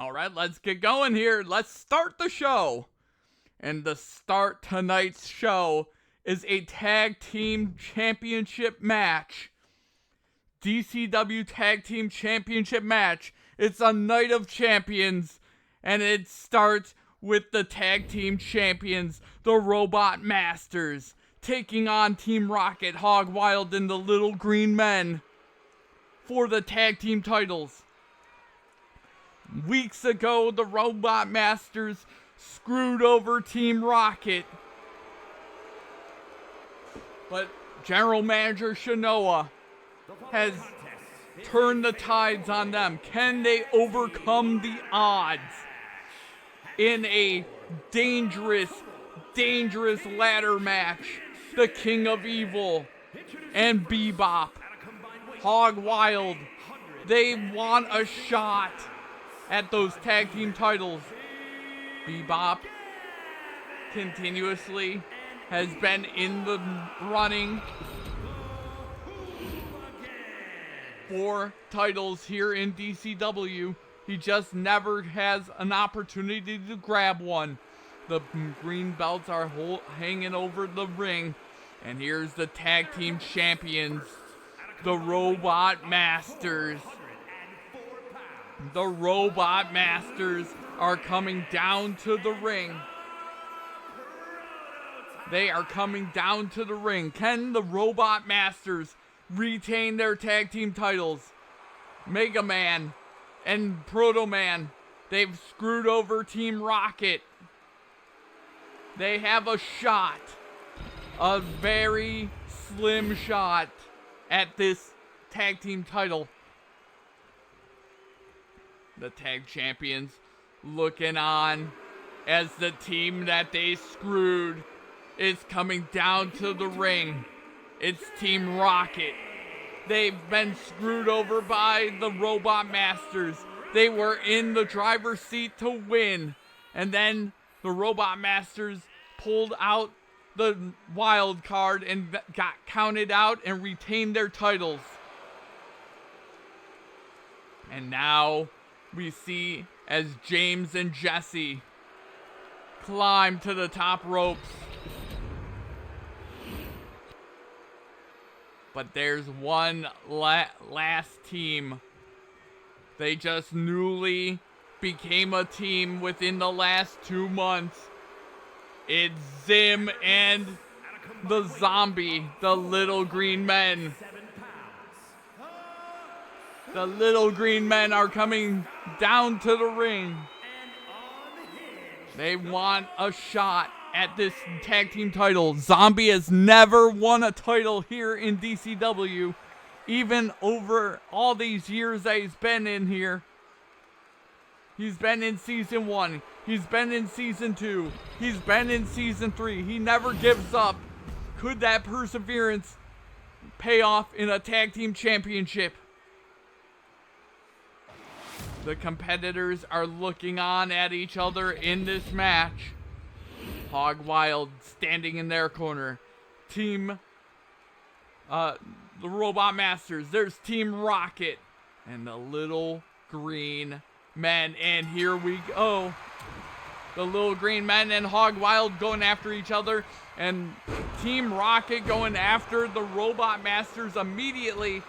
All right, let's get going here. Let's start the show. And to start tonight's show is a tag team championship match. DCW tag team championship match. It's a night of champions. And it starts with the tag team champions, the Robot Masters, taking on Team Rocket, Hog Wild, and the Little Green Men for the tag team titles. Weeks ago, the Robot Masters screwed over Team Rocket. But General Manager Shinoa has turned the tides on them. Can they overcome the odds in a dangerous, dangerous ladder match? The King of Evil and Bebop, Hog Wild, they want a shot at those tag team titles. Bebop continuously has been in the running for titles here in DCW. He just never has an opportunity to grab one. The green belts are hanging over the ring. And here's the tag team champions, the Robot Masters. The Robot Masters are coming down to the ring. They are coming down to the ring. Can the Robot Masters retain their tag team titles? Mega Man and Proto Man, they've screwed over Team Rocket. They have a shot, a very slim shot at this tag team title. The tag champions looking on as the team that they screwed is coming down to the ring. It's Team Rocket. They've been screwed over by the Robot Masters. They were in the driver's seat to win. And then the Robot Masters pulled out the wild card and got counted out and retained their titles. And now we see as James and Jesse climb to the top ropes. But there's one last team. They just newly became a team within the last 2 months. It's Zim and the Zombie, the Little Green Men. The Little Green Men are coming down to the ring. They want a shot at this tag team title. Zombie has never won a title here in DCW, even over all these years that he's been in here. He's been in season 1. He's been in season 2. He's been in season 3. He never gives up. Could that perseverance pay off in a tag team championship? The competitors are looking on at each other in this match. Hog Wild standing in their corner. Team, the Robot Masters. There's Team Rocket and the Little Green Men. And here we go. The Little Green Men and Hog Wild going after each other. And Team Rocket going after the Robot Masters immediately.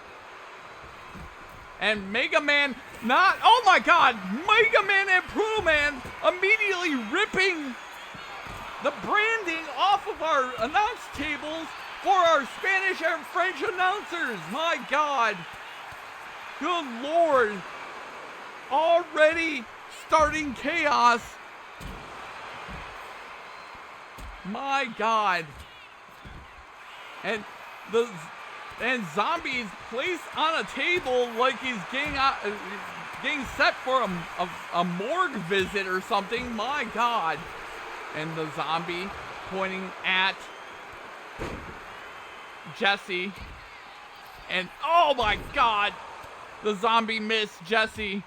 And Mega Man oh my god, Mega Man and Proto Man immediately ripping the branding off of our announce tables for our Spanish and French announcers. My god. Good lord. Already starting chaos. My god. And Zombie's placed on a table like he's getting set for a morgue visit or something. My god. And the Zombie pointing at Jesse. And oh my god. The Zombie missed Jesse.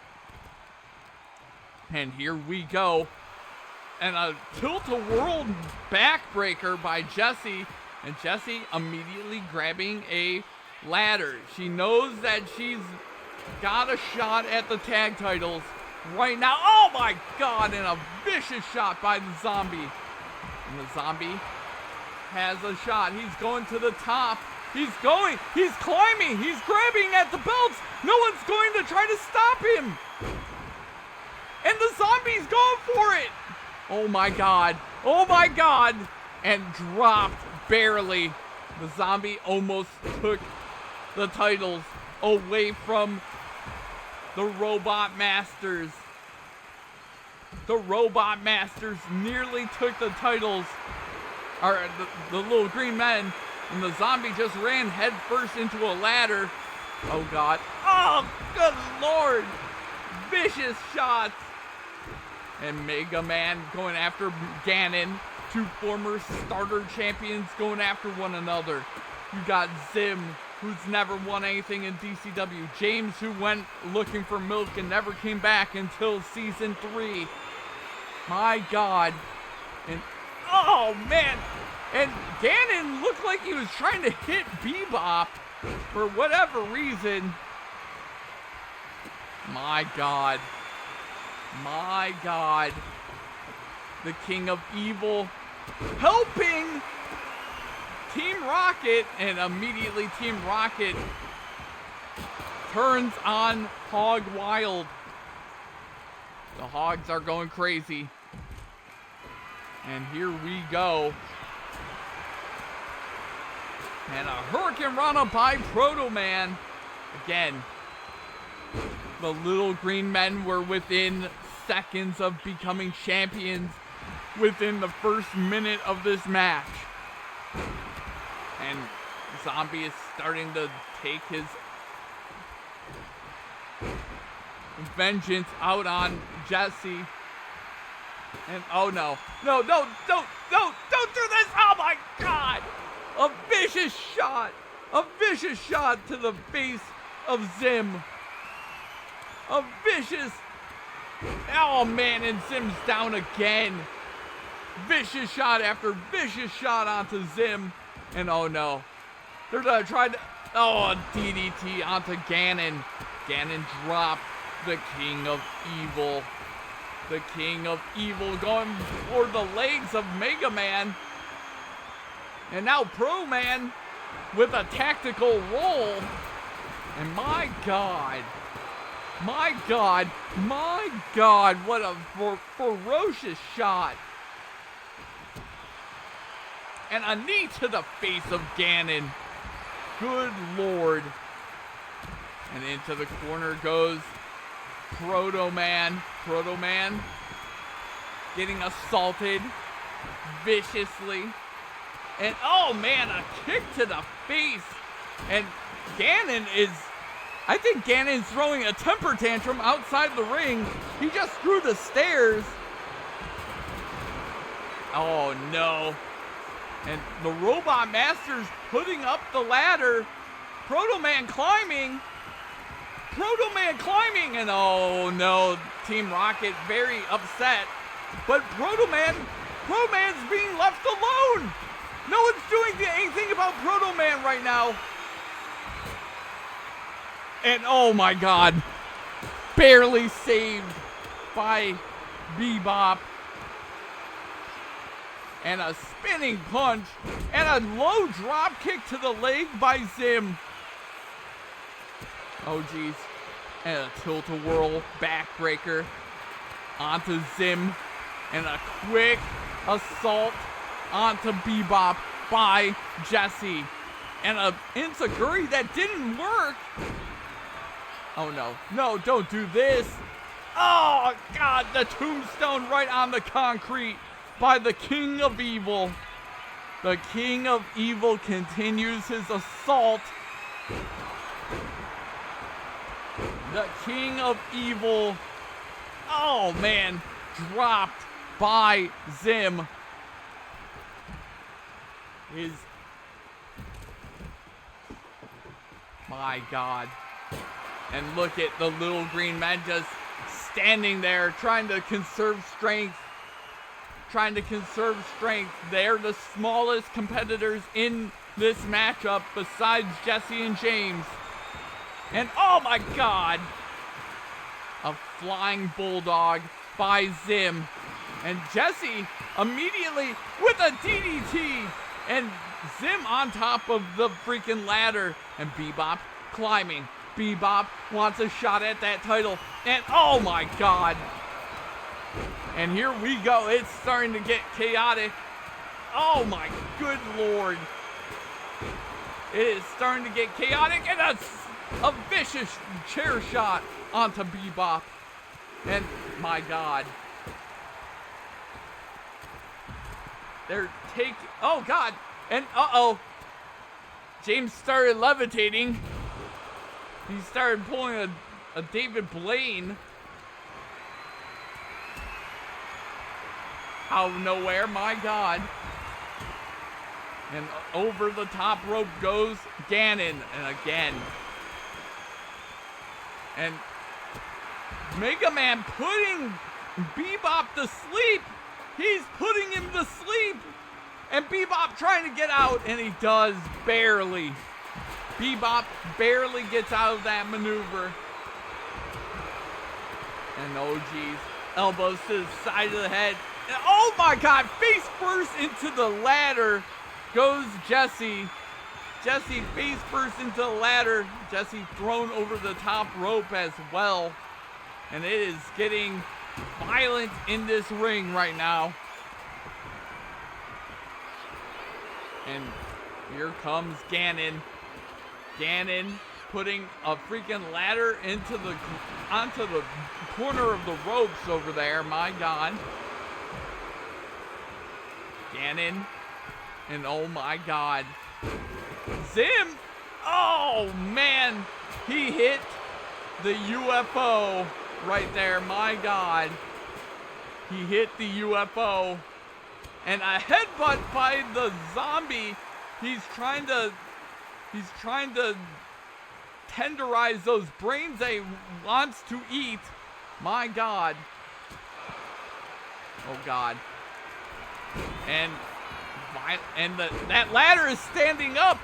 And here we go. And a tilt-a-whirl backbreaker by Jesse. And Jesse immediately grabbing a ladder. She knows that she's got a shot at the tag titles. right now. Oh my God, and a vicious shot by the zombie. And the zombie has a shot. He's going to the top. He's climbing, he's grabbing at the belts. No one's going to try to stop him. And the zombie's going for it. Oh my God, and dropped barely. The zombie almost took the titles away from the Robot Masters. The Robot Masters nearly took the titles, or the little green men, and the zombie just ran headfirst into a ladder. Oh God. Oh, good Lord. Vicious shots. And Mega Man going after Ganon. Two former starter champions going after one another. You got Zim, who's never won anything in DCW. James, who went looking for milk and never came back until season 3. My God. And oh man. And Ganon looked like he was trying to hit Bebop for whatever reason. My God. My God. The King of Evil helping Team Rocket, and immediately Team Rocket turns on Hog Wild. The Hogs are going crazy. And here we go. And a Hurricane Rana by Proto Man. Again, the little green men were within seconds of becoming champions within the first minute of this match. And Zombie is starting to take his vengeance out on Jesse. And oh no. No, don't do this! Oh my God! A vicious shot! A vicious shot to the face of Zim. A vicious... Oh man, and Zim's down again. Vicious shot after vicious shot onto Zim. And oh no. They're gonna try to... Oh, a DDT onto Ganon. Ganon dropped the King of Evil. The King of Evil going for the legs of Mega Man. And now Pro Man with a tactical roll. And my God. My God. My God. What a ferocious shot. And a knee to the face of Ganon. Good Lord. And into the corner goes Proto Man. Proto Man getting assaulted viciously. And oh man, a kick to the face. And Ganon is... I think Ganon's throwing a temper tantrum outside the ring. He just threw the stairs. Oh no. And the Robot Master's putting up the ladder. Proto Man climbing. Proto Man climbing. And oh no, Team Rocket very upset. But Proto Man's being left alone. No one's doing anything about Proto Man right now. And oh my God, barely saved by Bebop. And a spinning punch and a low drop kick to the leg by Zim. Oh geez. And a tilt-a-whirl backbreaker onto Zim. And a quick assault onto Bebop by Jesse. And a enziguri that didn't work. Oh no. No, don't do this. Oh God, the tombstone right on the concrete by the King of Evil. The King of Evil continues his assault. The King of Evil, oh man, dropped by Zim. My God. And look at the little green men just standing there trying to conserve strength. They're the smallest competitors in this matchup besides Jesse and James. And oh my God. A flying bulldog by Zim. And Jesse immediately with a DDT. And Zim on top of the freaking ladder. And Bebop climbing. Bebop wants a shot at that title. And oh my God. And here we go. It's starting to get chaotic. Oh my good Lord. It is starting to get chaotic. And a vicious chair shot onto Bebop. And my God. Oh God. And uh-oh. James started levitating. He started pulling a David Blaine out of nowhere, my God. And over the top rope goes Ganon, and again. And Mega Man putting Bebop to sleep. He's putting him to sleep. And Bebop trying to get out, and he does barely. Bebop barely gets out of that maneuver. And oh geez, elbows to the side of the head. And oh my God, face first into the ladder goes Jesse. Jesse face first into the ladder. Jesse thrown over the top rope as well. And it is getting violent in this ring right now. And here comes Ganon. Ganon putting a freaking ladder onto the corner of the ropes over there. My God. Ganon. And oh my God. Zim. Oh man. He hit the UFO right there. My God. He hit the UFO. And a headbutt by the zombie. He's trying to tenderize those brains that he wants to eat. My God. Oh God. And that ladder is standing up.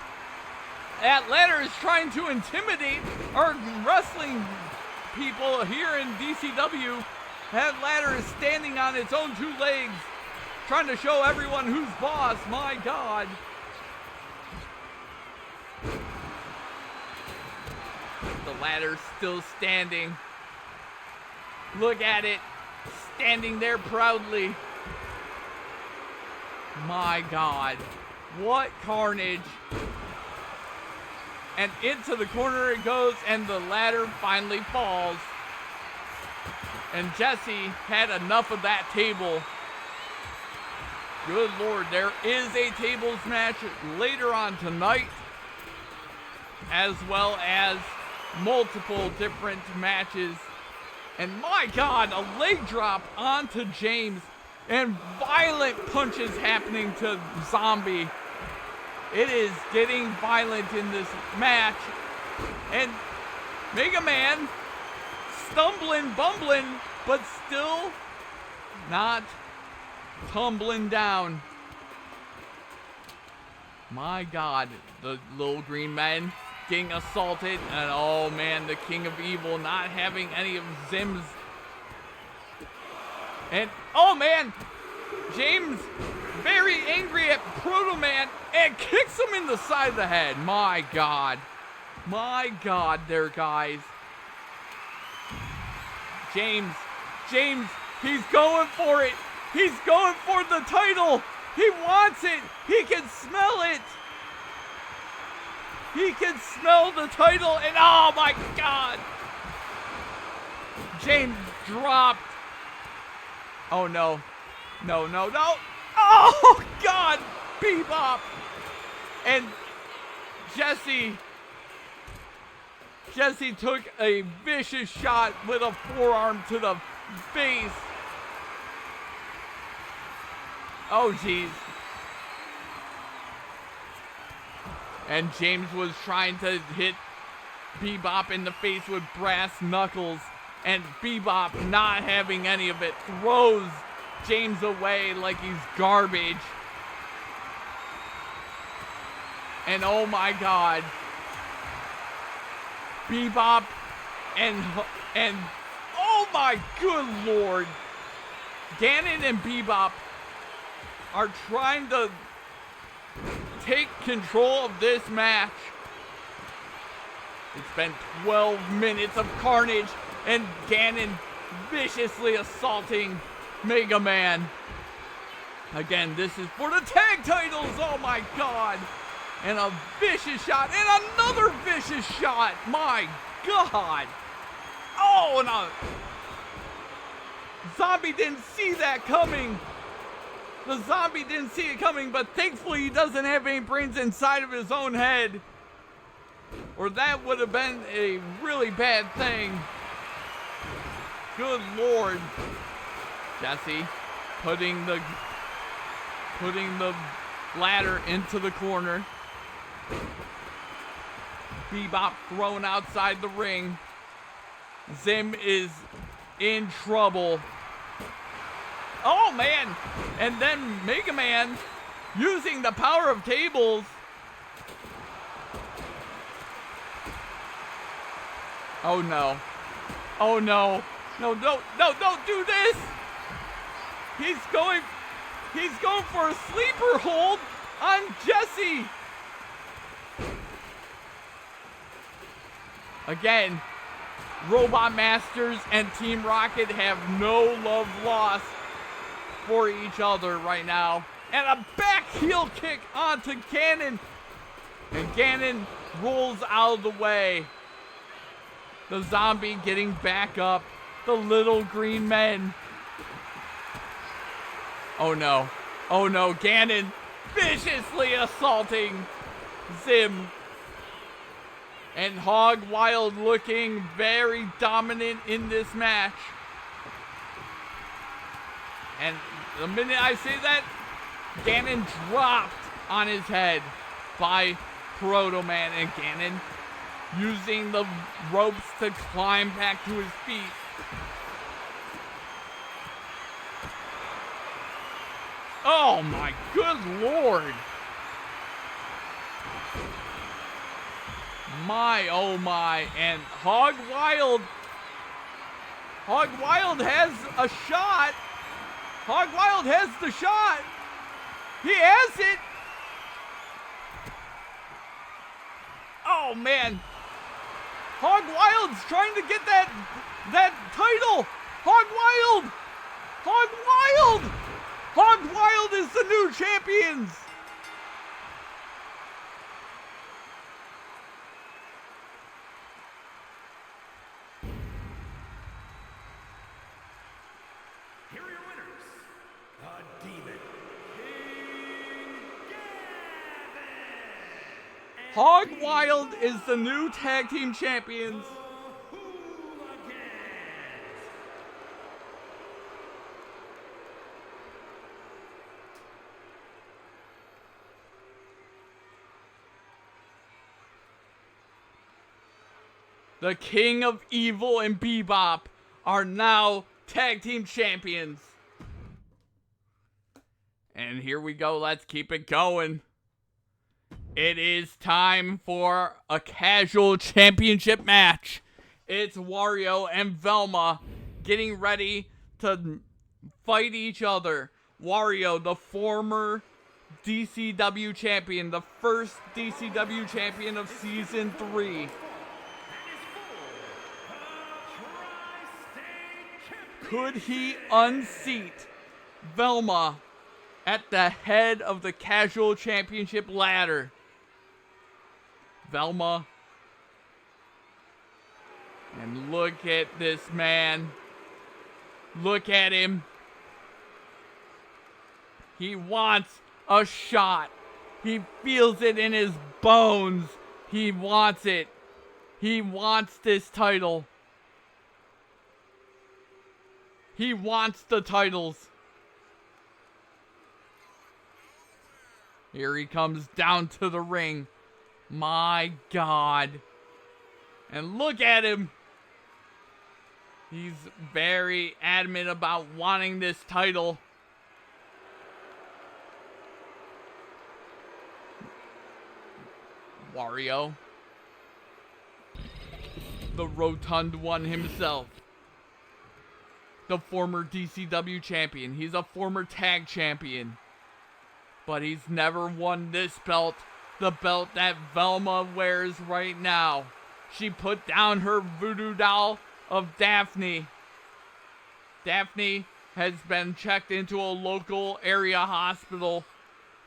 That ladder is trying to intimidate our wrestling people here in DCW. That ladder is standing on its own two legs, trying to show everyone who's boss. My God. The ladder's still standing. Look at it. Standing there proudly. My God. What carnage. And into the corner it goes, and the ladder finally falls. And Jesse had enough of that table. Good Lord, there is a tables match later on tonight, as well as multiple different matches. And my God, a leg drop onto James, and violent punches happening to Zombie. It is getting violent in this match. And Mega Man stumbling, bumbling, but still not tumbling down. My God, the little green men getting assaulted, and oh man, the King of Evil not having any of Zim's. And oh man, James very angry at Proto Man and kicks him in the side of the head. My God there, guys. James, he's going for it. He's going for the title. He wants it. He can smell it. He can smell the title, and oh my God. James dropped. Oh no. No. Oh God. Bebop. And Jesse took a vicious shot with a forearm to the face. Oh jeez. And James was trying to hit Bebop in the face with brass knuckles, and Bebop, not having any of it, throws James away like he's garbage. And oh my God, Bebop and my good lord. Ganon and Bebop are trying to take control of this match. It's been 12 minutes of carnage and Ganon viciously assaulting Mega Man. Again, this is for the tag titles. Oh my god. And a vicious shot and another vicious shot. My god. Oh, and a zombie didn't see that coming. The zombie didn't see it coming, but thankfully he doesn't have any brains inside of his own head. Or that would have been a really bad thing. Good lord. Jesse putting the ladder into the corner. Bebop thrown outside the ring. Zim is in trouble. Oh man! And then Mega Man using the power of tables. Oh no. Oh no. No, don't do this! He's going for a sleeper hold on Jesse. Again, Robot Masters and Team Rocket have no love lost for each other right now. And a back heel kick onto Ganon. And Ganon rolls out of the way. The zombie getting back up. The little green men. Oh no. Oh no. Ganon viciously assaulting Zim. And Hog Wild looking very dominant in this match. And the minute I say that, Ganon dropped on his head by Proto Man. And Ganon using the ropes to climb back to his feet. Oh my good lord. My, oh my. And Hog Wild has a shot. Hog Wild has the shot. He has it. Oh man. Hog Wild's trying to get that title. Hog Wild. Hog Wild. Hog Wild is the new champions. Here are your winners. The Demon King Gavin. Hog Wild is the new tag team champions. The King of Evil and Bebop are now tag team champions. And here we go. Let's keep it going. It is time for a casual championship match. It's Wario and Velma getting ready to fight each other. Wario, the former DCW champion, the first DCW champion of Season 3. Could he unseat Velma at the head of the casual championship ladder? Velma. And look at this man. Look at him. He wants a shot. He feels it in his bones. He wants it. He wants this title. He wants the titles. Here he comes down to the ring. My God. And look at him. He's very adamant about wanting this title. Wario. The rotund one himself. the former DCW champion. He's a former tag champion. But he's never won this belt. The belt that Velma wears right now. She put down her voodoo doll of Daphne. Daphne has been checked into a local area hospital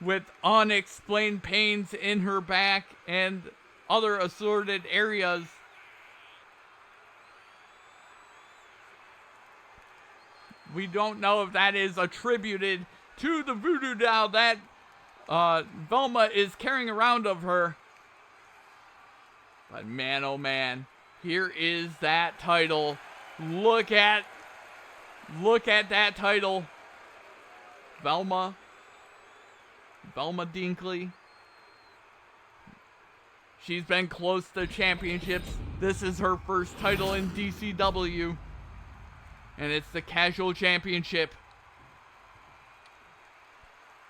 with unexplained pains in her back and other assorted areas. We don't know if that is attributed to the voodoo doll that Velma is carrying around of her. But man, oh man, here is that title. Look at that title. Velma Dinkley. She's been close to championships. This is her first title in DCW. And it's the Casual Championship.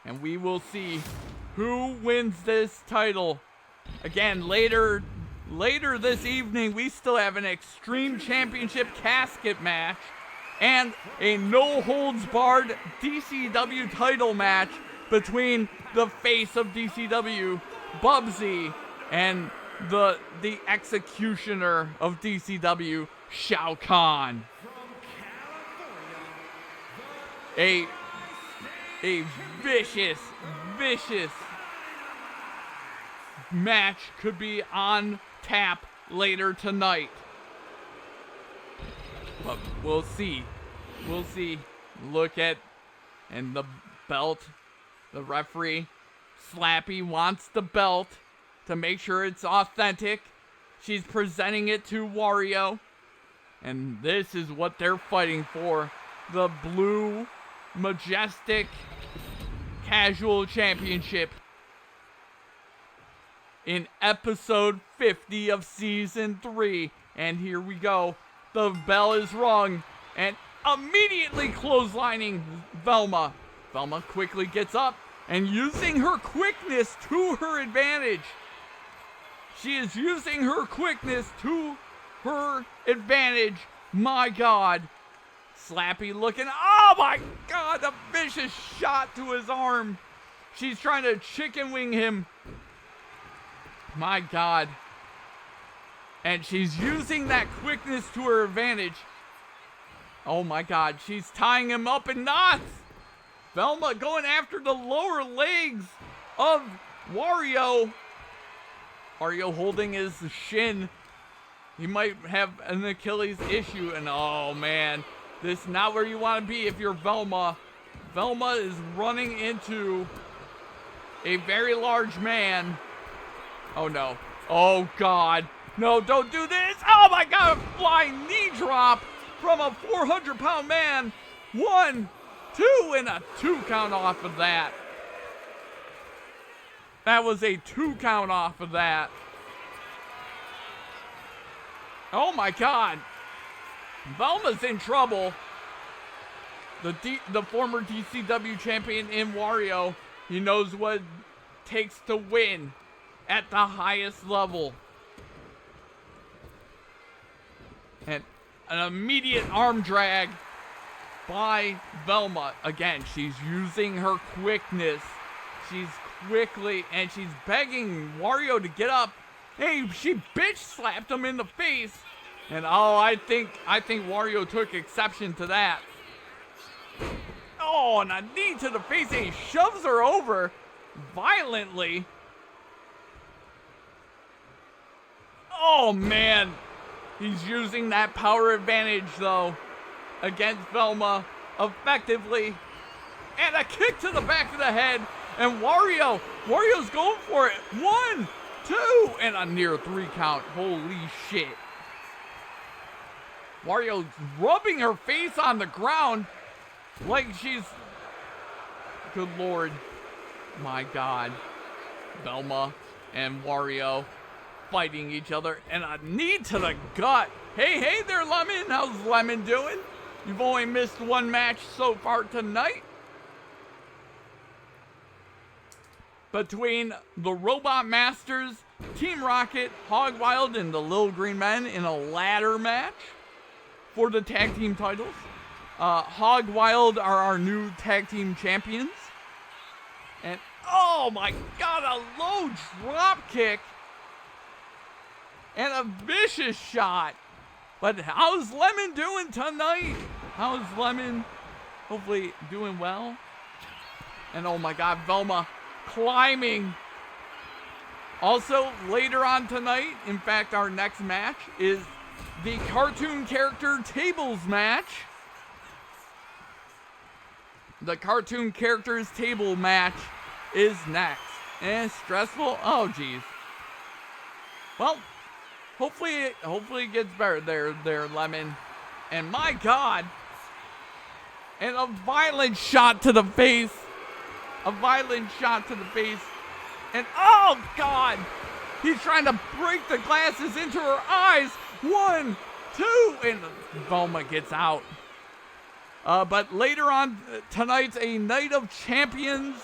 And we will see who wins this title. Again, later this evening, we still have an Extreme Championship casket match and a no-holds-barred DCW title match between the face of DCW, Bubsy, and the executioner of DCW, Shao Kahn. A vicious match could be on tap later tonight. But we'll see. Look at, and the belt, the referee, Slappy wants the belt to make sure it's authentic. She's presenting it to Wario. And this is what they're fighting for. The blue, majestic, casual championship. In episode 50 of season 3. And here we go. The bell is rung. And immediately clotheslining Velma. Velma quickly gets up and using her quickness to her advantage. She is using her quickness to her advantage. My God. Slappy looking. Oh my God. A vicious shot to his arm. She's trying to chicken wing him. My God. And she's using that quickness to her advantage. Oh my God. She's tying him up in knots. Velma going after the lower legs of Wario. Wario holding his shin. He might have an Achilles issue. And oh man. This is not where you want to be if you're Velma. Velma is running into a very large man. Oh no. Oh God. No, don't do this. Oh my God. A flying knee drop from a 400-pound man. 1, 2, and a 2 count off of that. That was a 2 count off of that. Oh my God. Velma's in trouble. The former DCW champion in Wario, he knows what it takes to win at the highest level. And an immediate arm drag by Velma. Again, she's using her quickness. She's quickly, and she's begging Wario to get up. Hey, she bitch slapped him in the face. And oh, I think Wario took exception to that. Oh, and a knee to the face, and he shoves her over violently. Oh, man. He's using that power advantage, though, against Velma effectively. And a kick to the back of the head. And Wario's going for it. 1, 2, and a near 3 count. Holy shit. Wario's rubbing her face on the ground like she's... Good Lord. My God. Velma and Wario fighting each other, and a knee to the gut. Hey there, Lemon. How's Lemon doing? You've only missed 1 match so far tonight. Between the Robot Masters, Team Rocket, Hog Wild, and the Little Green Men in a ladder match for the tag team titles. Hog Wild are our new tag team champions. And oh my god, a low drop kick. And a vicious shot. But how's Lemon doing tonight? How's Lemon? Hopefully doing well. And oh my god, Velma climbing. Also, later on tonight, in fact, our next match is the cartoon character tables match. The cartoon characters table match is next. And stressful? Oh, geez. Well, hopefully it gets better there, Lemon. And my god. And a violent shot to the face. A violent shot to the face. And oh god! He's trying to break the glasses into her eyes. 1, 2, and Velma gets out. But later on tonight's a Night of Champions.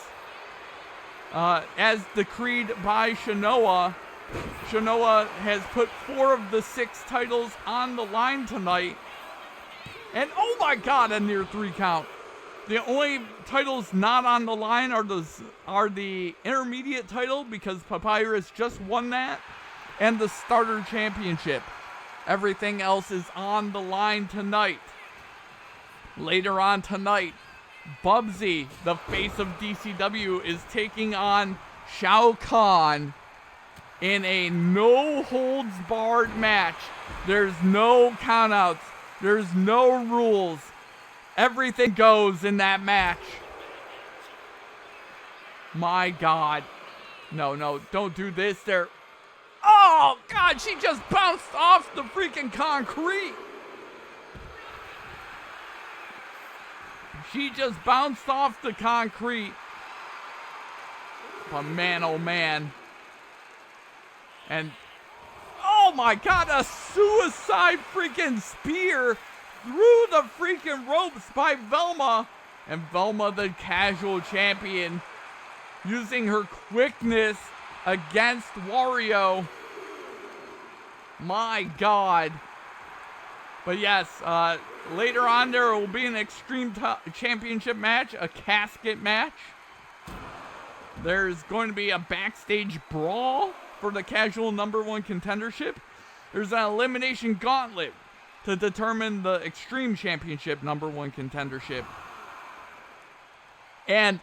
As decreed by Shanoa. Shanoa has put 4 of the 6 titles on the line tonight. And oh my god, a near 3 count. The only titles not on the line are the intermediate title, because Papyrus just won that, and the starter championship. Everything else is on the line tonight. Later on tonight, Bubsy, the face of DCW, is taking on Shao Kahn in a no-holds-barred match. There's no countouts. There's no rules. Everything goes in that match. My god. No, don't do this there. Oh, god, she just bounced off the freaking concrete. She just bounced off the concrete. But man, oh man. And, oh my god, a suicide freaking spear through the freaking ropes by Velma. And Velma, the casual champion, using her quickness against Wario. My god. But yes, later on there will be an Extreme Championship match, a casket match. There's going to be a backstage brawl for the casual #1 contendership. There's an elimination gauntlet to determine the Extreme Championship #1 contendership. And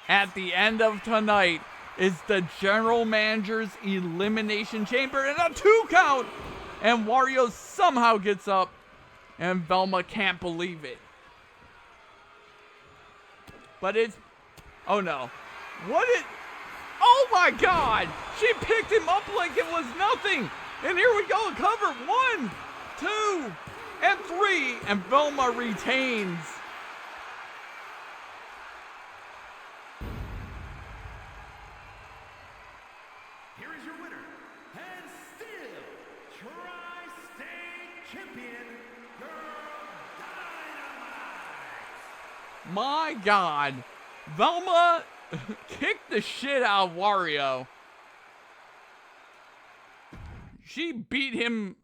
at the end of tonight is the General Manager's Elimination Chamber in a 2 count. And Wario somehow gets up, and Velma can't believe it. But it's, oh no. Oh my god! She picked him up like it was nothing. And here we go, cover 1, 2, and 3, and Velma retains. Here is your winner, and still Tri-State Champion, Girl Dynamite. My god. Velma kicked the shit out of Wario. She beat him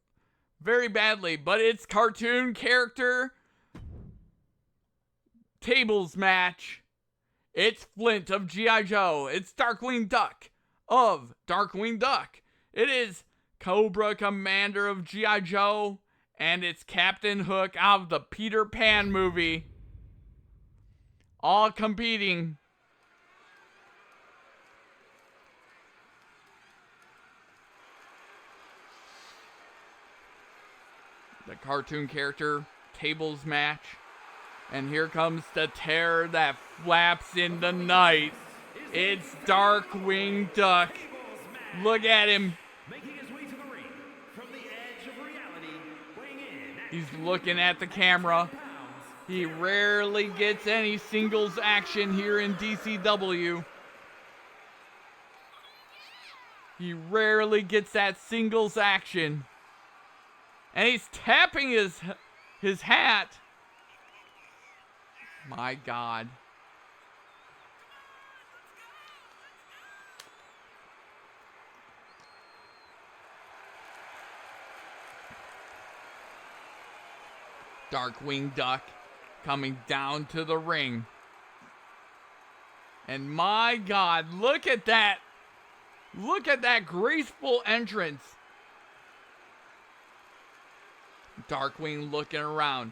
very badly, but it's cartoon character tables match. It's Flint of G.I. Joe. It's Darkwing Duck of Darkwing Duck. It is Cobra, Commander of G.I. Joe, and it's Captain Hook out of the Peter Pan movie. All competing. The cartoon character tables match. And here comes the terror that flaps in the night. It's Darkwing Duck. Look at him. Making his way to the ring from the edge of reality, weighing in at He's looking at the camera. He rarely gets any singles action here in DCW. He rarely gets that singles action. And he's tapping his hat. My god. Darkwing Duck coming down to the ring. And my God, look at that. Look at that graceful entrance. Darkwing looking around.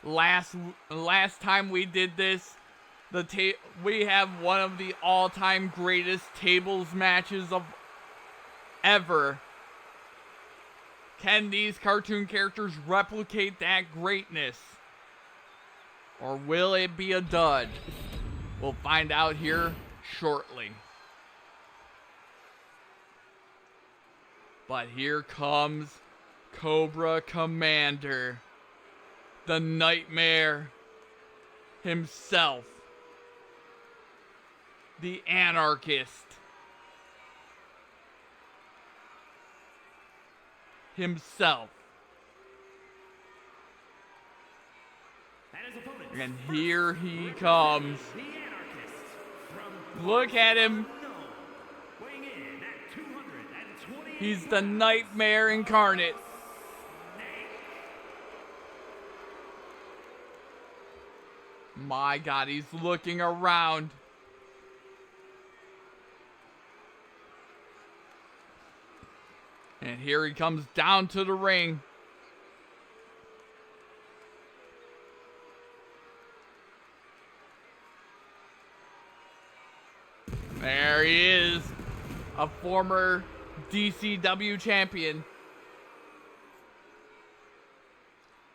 Last time we did this, we have one of the all-time greatest tables matches of ever. Can these cartoon characters replicate that greatness? Or will it be a dud? We'll find out here shortly. But here comes Cobra Commander, the Nightmare himself, the Anarchist himself. And here he comes. Look at him. He's the Nightmare incarnate. My God, he's looking around. And here he comes down to the ring. There he is, a former DCW champion.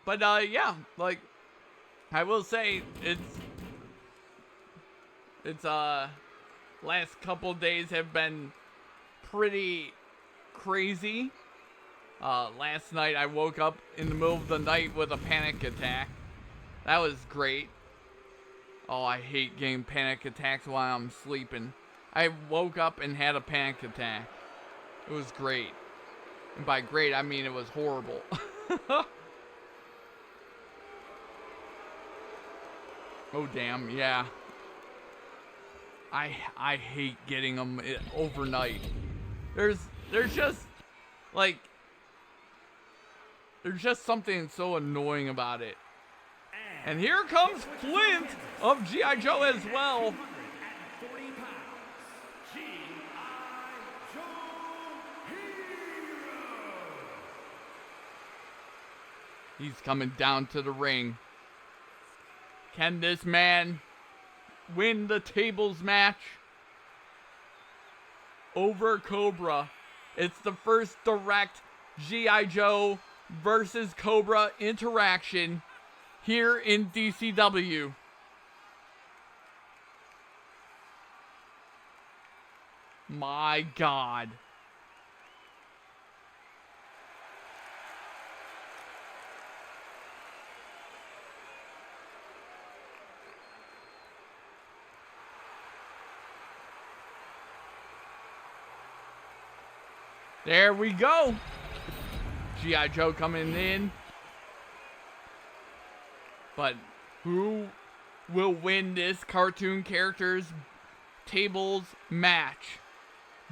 But yeah, like I will say, it's last couple days have been pretty crazy. Last night I woke up in the middle of the night with a panic attack. That was great. Oh, I hate getting panic attacks while I'm sleeping. I woke up and had a panic attack. It was great. And by great, I mean it was horrible. Oh, damn, yeah. I hate getting them overnight. There's just, like, there's just something so annoying about it. And here comes Flint of G.I. Joe as well. He's coming down to the ring. Can this man win the tables match over Cobra? It's the first direct G.I. Joe versus Cobra interaction here in DCW. My God. There we go. G.I. Joe coming in. But who will win this cartoon characters tables match?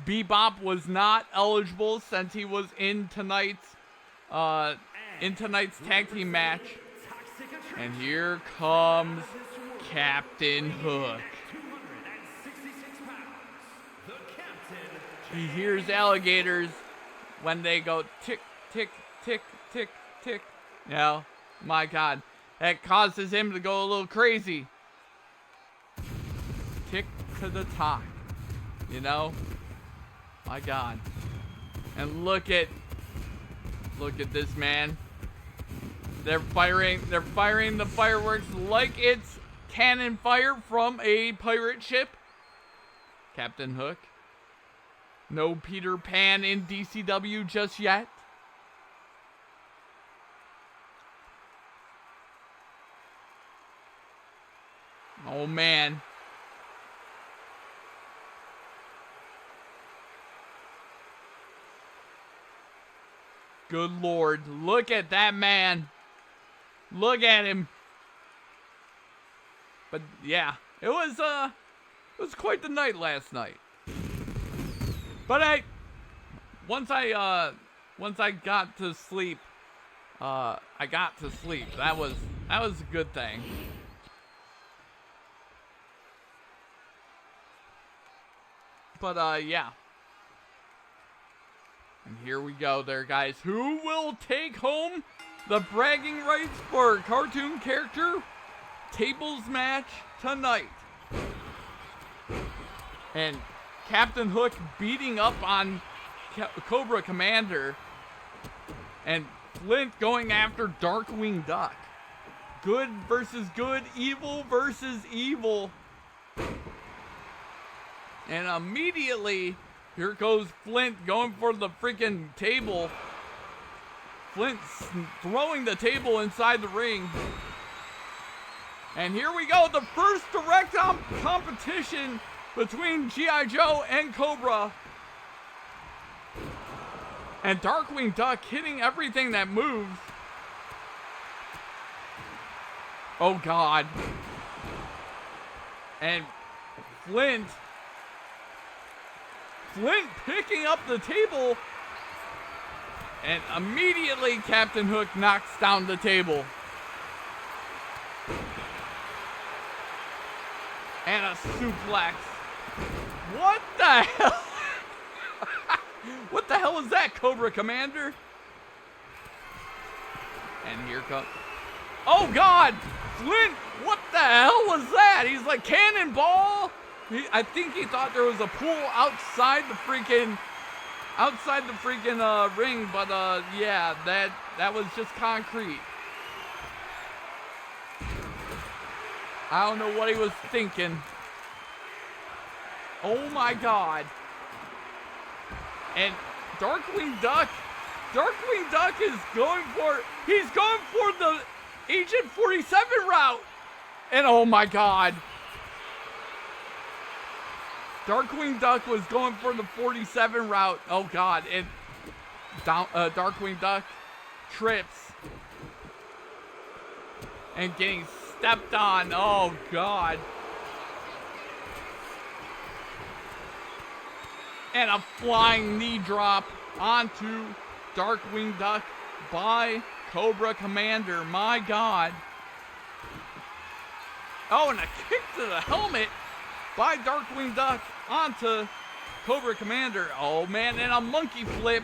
Bebop was not eligible since he was in tonight's tag team match. And here comes Captain Hook. He hears alligators when they go tick, tick, tick, tick, tick. You know, my God. That causes him to go a little crazy. Tick to the top. You know? My God. And look at this man. They're firing the fireworks like it's cannon fire from a pirate ship. Captain Hook. No Peter Pan in DCW just yet. Oh, man. Good Lord. Look at that man. Look at him. But, yeah. It was quite the night last night. But once I got to sleep, That was a good thing. But, yeah. And here we go there, guys. Who will take home the bragging rights for cartoon character tables match tonight? And Captain Hook beating up on Cobra Commander. And Flint going after Darkwing Duck. Good versus good, evil versus evil. And immediately, here goes Flint going for the freaking table. Flint's throwing the table inside the ring. And here we go, the first direct competition between G.I. Joe and Cobra. And Darkwing Duck hitting everything that moves. Oh, God. And Flint picking up the table. And immediately Captain Hook knocks down the table. And a suplex. What the hell? What the hell is that, Cobra Commander? And here comes... Oh, God! Flint, what the hell was that? He's like, cannonball? I think he thought there was a pool outside the freaking ring, but yeah, that was just concrete. I don't know what he was thinking. Oh my God. And Darkwing Duck is going for the Agent 47 route. And oh my God. Darkwing Duck was going for the 47 route. Oh God. And Darkwing Duck trips. And getting stepped on. Oh God. And a flying knee drop onto Darkwing Duck by Cobra Commander. My God. Oh, and a kick to the helmet by Darkwing Duck onto Cobra Commander. Oh, man, and a monkey flip.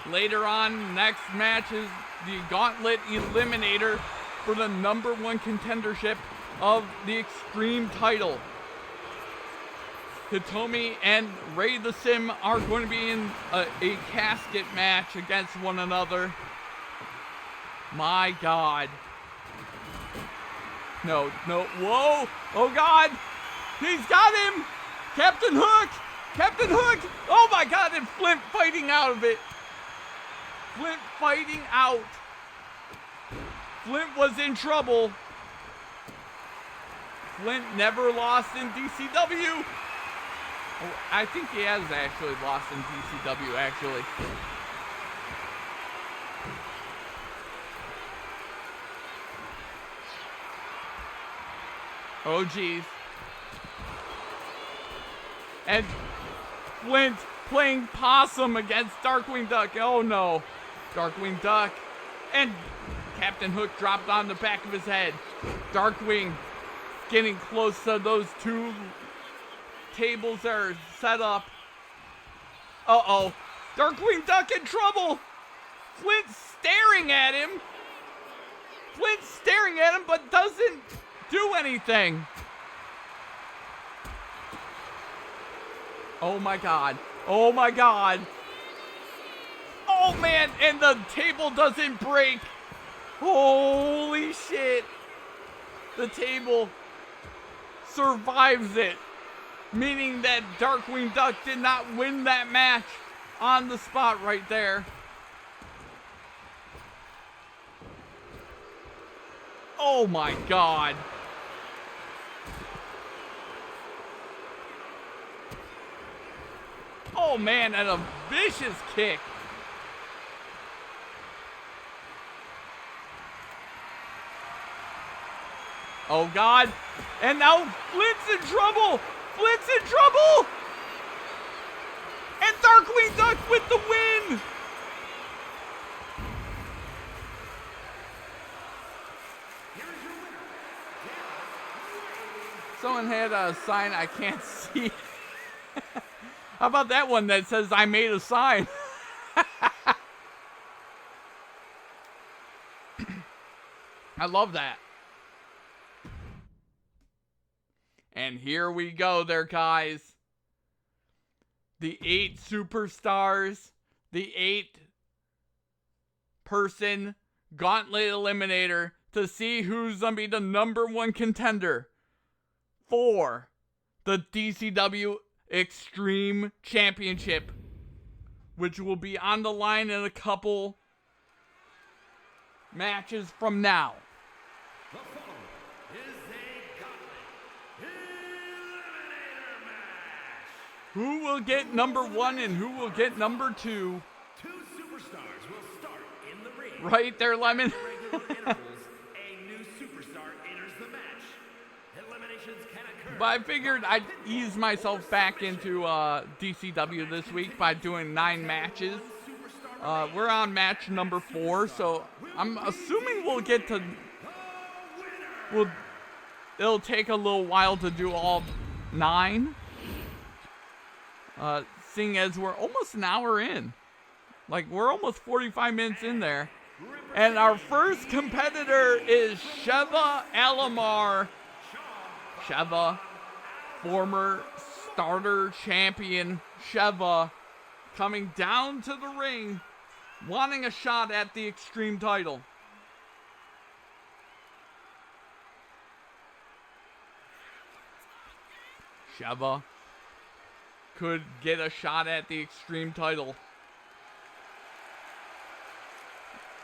Later on, next match is the Gauntlet Eliminator for the #1 contendership of the Extreme title. Hitomi and Ray the Sim are going to be in a casket match against one another. My God. No, whoa! Oh God! He's got him! Captain Hook! Captain Hook! Oh my God, and Flint fighting out of it. Flint fighting out. Flint was in trouble. Flint never lost in DCW. Oh, I think he has actually lost in DCW, actually. Oh, geez. And Flint playing possum against Darkwing Duck. Oh, no. Darkwing Duck. And Captain Hook dropped on the back of his head. Darkwing getting close to those two tables that are set up. Uh-oh. Darkwing Duck in trouble. Flint staring at him. Flint's staring at him, but doesn't do anything. Oh my God. Oh my God. Oh man, and the table doesn't break. Holy shit. The table survives it. Meaning that Darkwing Duck did not win that match on the spot right there. Oh my God. Oh man, and a vicious kick. Oh God. And now Flint's in trouble. Flint's in trouble. And Darkwing Duck with the win. someone had a sign I can't see. How about that one that says I made a sign? I love that. And here we go there, guys. The 8 superstars, the 8-person Gauntlet Eliminator to see who's going to be the #1 contender for the DCW Extreme Championship, which will be on the line in a couple matches from now. The following is a Gauntlet Eliminator match. Who will get #1 and who will get #2? 2 superstars will start in the ring. Right there, Lemon. At regular intervals, a new superstar enters the match. Eliminations can occur. But I figured I'd ease myself back into DCW this week by doing 9 matches. We're on match number 4, so I'm assuming we'll get to... It'll take a little while to do all 9. Seeing as we're almost an hour in. Like, we're almost 45 minutes in there. And our first competitor is Sheva Alamar. Sheva, former starter champion Sheva, coming down to the ring, wanting a shot at the Extreme title. Sheva could get a shot at the Extreme title.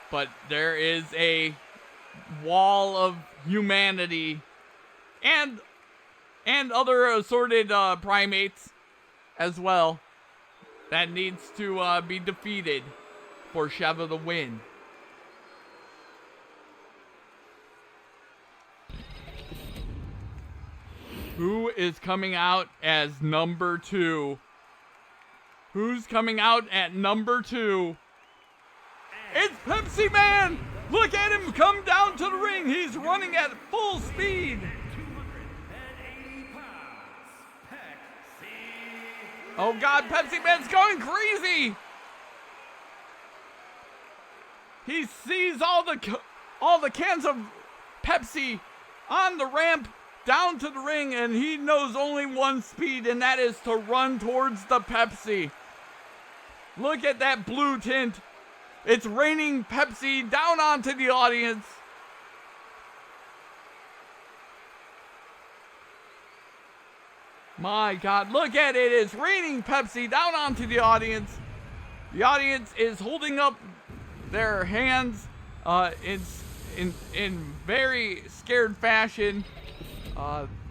But there is a wall of humanity and other assorted primates as well that needs to be defeated for Sheva to win. Who is coming out as #2? Who's coming out at #2? It's Pepsiman! Look at him come down to the ring. He's running at full speed. 280 pounds. Pepsi. Oh God, Pepsiman's going crazy. He sees all the cans of Pepsi on the ramp down to the ring, and he knows only one speed, and that is to run towards the Pepsi. Look at that blue tint. It's raining Pepsi down onto the audience. My God, look at it. It's raining Pepsi down onto the audience. The audience is holding up their hands in very scared fashion.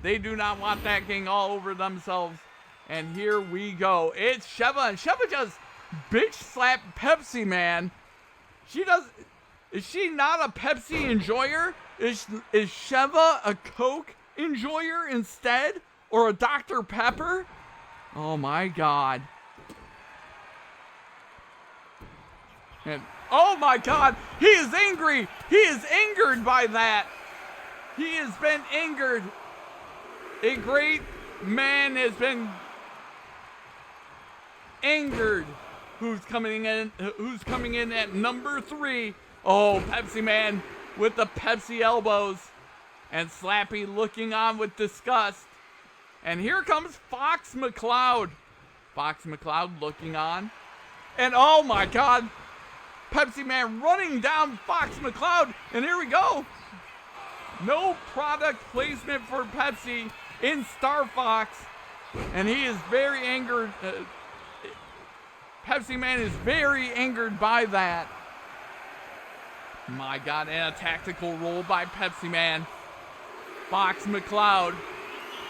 They do not want that getting all over themselves. And here we go. It's Sheva, and Sheva just bitch slap Pepsiman. Is she not a Pepsi enjoyer? Is Sheva a Coke enjoyer instead? Or a Dr. Pepper? Oh my God. And oh my God, he is angry. He is angered by that. He has been angered. A great man has been angered. Who's coming in at #3? Oh, Pepsi Man with the Pepsi elbows. And Slappy looking on with disgust. And here comes Fox McCloud. Fox McCloud looking on. And oh my God, Pepsi Man running down Fox McCloud. And here we go. No product placement for Pepsi in Star Fox. And he is very angered. Pepsi Man is very angered by that. My God, and a tactical roll by Pepsi Man. Fox McCloud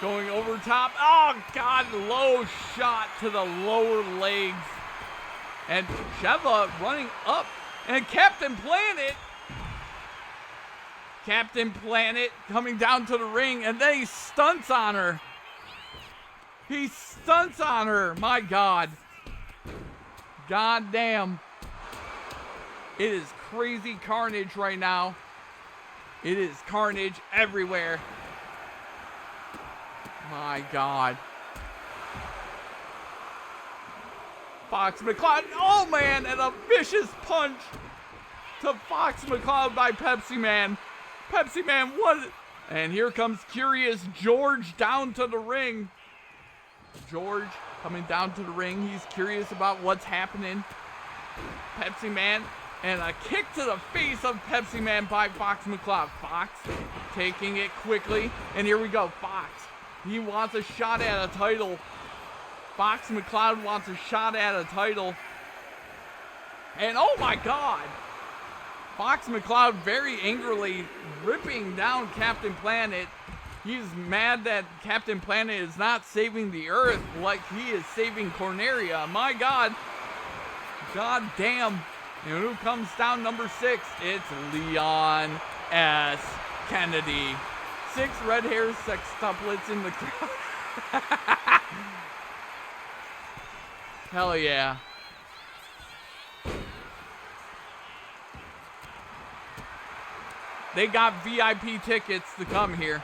going over top. Oh God, low shot to the lower legs. And Sheva running up. And Captain Planet coming down to the ring, and then he stunts on her. He stunts on her. My God. God damn. It is crazy carnage right now. It is carnage everywhere. My God. Fox McCloud. Oh, man. And a vicious punch to Fox McCloud by Pepsiman. Pepsiman, what? And here comes Curious George down to the ring. George coming down to the ring. He's curious about what's happening. Pepsiman. And a kick to the face of Pepsiman by Fox McCloud. Fox taking it quickly. And here we go. Fox. He wants a shot at a title. Fox McCloud wants a shot at a title. And oh my God. Fox McCloud very angrily ripping down Captain Planet. He's mad that Captain Planet is not saving the Earth like he is saving Corneria. My God. God damn. And who comes down number 6? It's Leon S. Kennedy. 6 red hair sextuplets in the crowd. Hell yeah. They got VIP tickets to come here.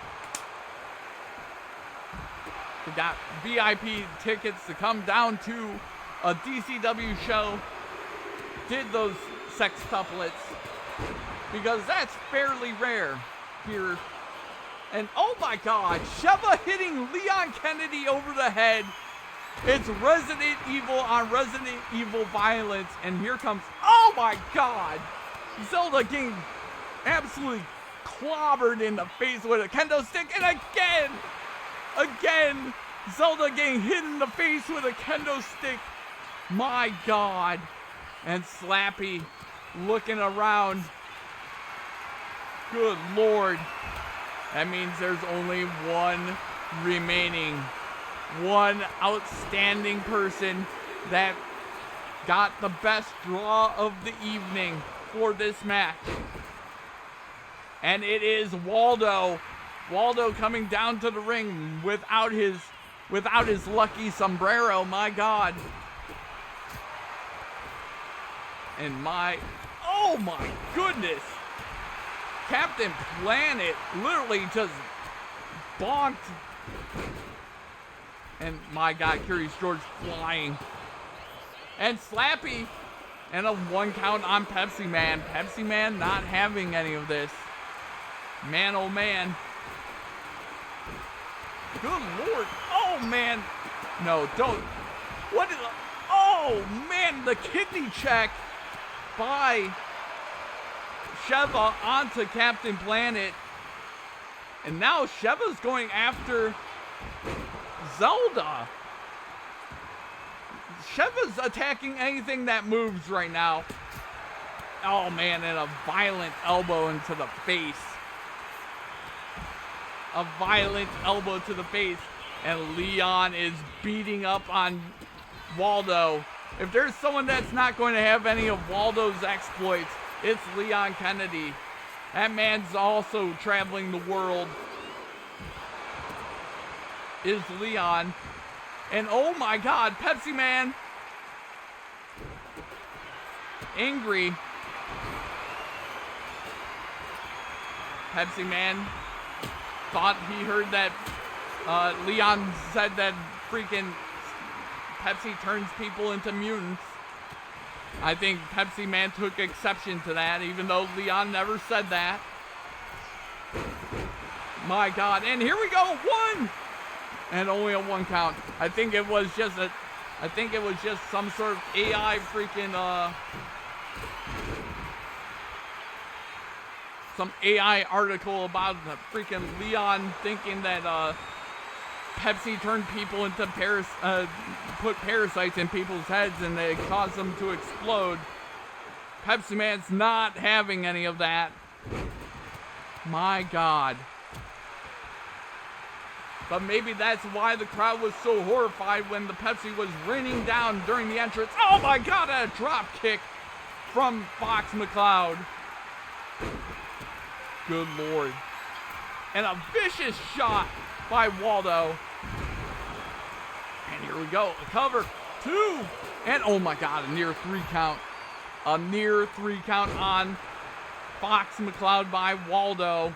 They got VIP tickets to come down to a DCW show. Did those sextuplets because that's fairly rare here. And oh my God, Sheva hitting Leon Kennedy over the head. It's Resident Evil on Resident Evil violence. And here comes, oh my God, Zelda getting absolutely clobbered in the face with a kendo stick. And again, Zelda getting hit in the face with a kendo stick. My God. And Slappy looking around. Good Lord. That means there's only one remaining. One outstanding person that got the best draw of the evening for this match. And it is Waldo. Waldo coming down to the ring without his lucky sombrero. My God. And oh my goodness. Captain Planet literally just bonked. And my God, Curious George flying. And Slappy. And a 1 count on Pepsiman. Pepsiman not having any of this. Man, oh man. Good Lord. Oh man. No, don't. What is. Oh man, the kidney check by Sheva onto Captain Planet. And now Sheva's going after Zelda. Sheva's attacking anything that moves right now. Oh man, and a violent elbow into the face. A violent elbow to the face. And Leon is beating up on Waldo. If there's someone that's not going to have any of Waldo's exploits, it's Leon Kennedy. That man's also traveling the world. Is Leon. And oh my God, Pepsiman. Angry. Pepsiman thought he heard that Leon said that freaking Pepsi turns people into mutants. I think Pepsiman took exception to that, even though Leon never said that. My God, and here we go, 1! And only a 1 count. I think it was just some sort of AI freaking, some AI article about the freaking Leon thinking that, Pepsi turned people into put parasites in people's heads and they caused them to explode. Pepsiman's not having any of that. My God. But maybe that's why the crowd was so horrified when the Pepsi was raining down during the entrance. Oh my God, a drop kick from Fox McCloud. Good Lord. And a vicious shot by Waldo. And here we go. A cover. 2. And oh my God, a near 3 count. A near 3 count on Fox McCloud by Waldo.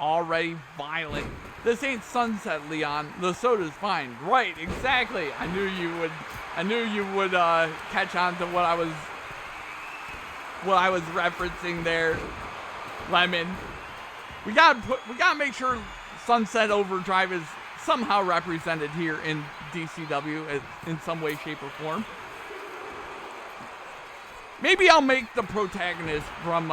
Already violent. This ain't Sunset, Leon. The soda's fine. Right, exactly. I knew you would catch on to what I was referencing there. Lemon. We gotta make sure Sunset Overdrive is somehow represented here in DCW in some way, shape, or form. Maybe I'll make the protagonist from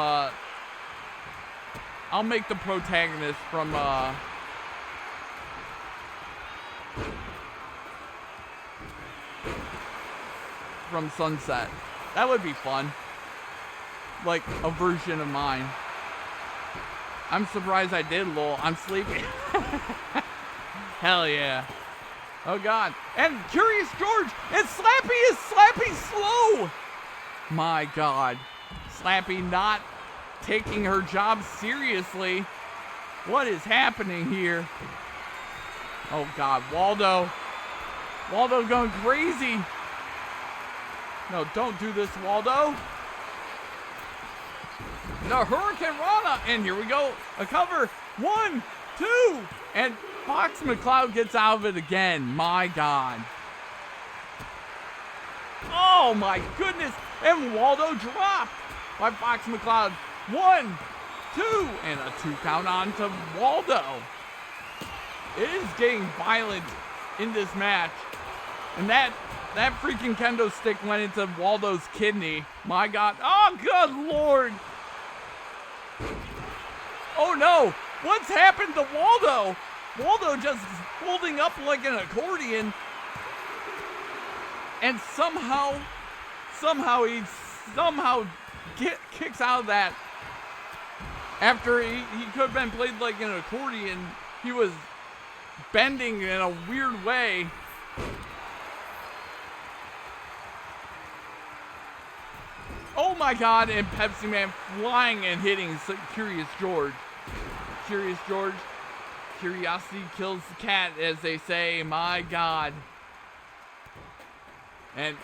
Sunset. That would be fun. Like a version of mine. I'm surprised I did, lol. I'm sleepy. Hell yeah. Oh god. And Curious George and Slappy is Slappy slow. My god. Slappy not taking her job seriously. What is happening here? Oh god, Waldo. Waldo going crazy. No, don't do this, Waldo. The Hurricane Rana, and here we go. A cover. 1, 2, and Fox McCloud gets out of it again. My god. Oh my goodness. And Waldo dropped by Fox McCloud. 1, 2, and a 2 count on to Waldo. It is getting violent in this match. And that freaking kendo stick went into Waldo's kidney. My god. Oh, good lord. Oh no. What's happened to Waldo? Waldo just holding up like an accordion. And somehow he kicks out of that. After he could have been played like an accordion, he was bending in a weird way. Oh my god, and Pepsiman flying and hitting Curious George. Curious George. Curiosity kills the cat, as they say. My god. And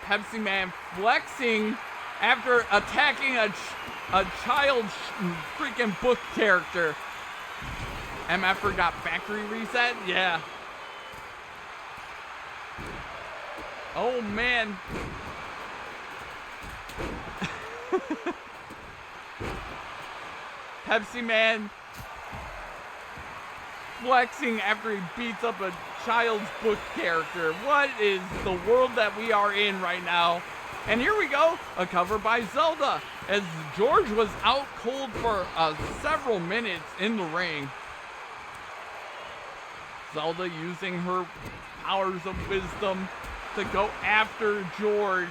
Pepsiman flexing after attacking a child freaking book character. MF got factory reset? Yeah. Oh man. Pepsiman flexing after he beats up a child's book character. What is the world that we are in right now? And here we go, a cover by Zelda, as George was out cold for several minutes in the ring. Zelda using her powers of wisdom to go after George.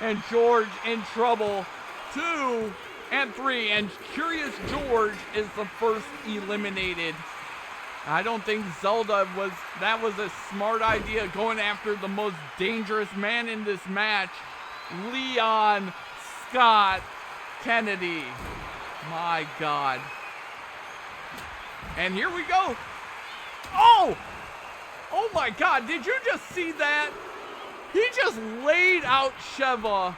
And George in trouble. 2 and 3. And Curious George is the first eliminated. I don't think Zelda that was a smart idea, going after the most dangerous man in this match. Leon Scott Kennedy. My god. And here we go. Oh! Oh my god, did you just see that? He just laid out Sheva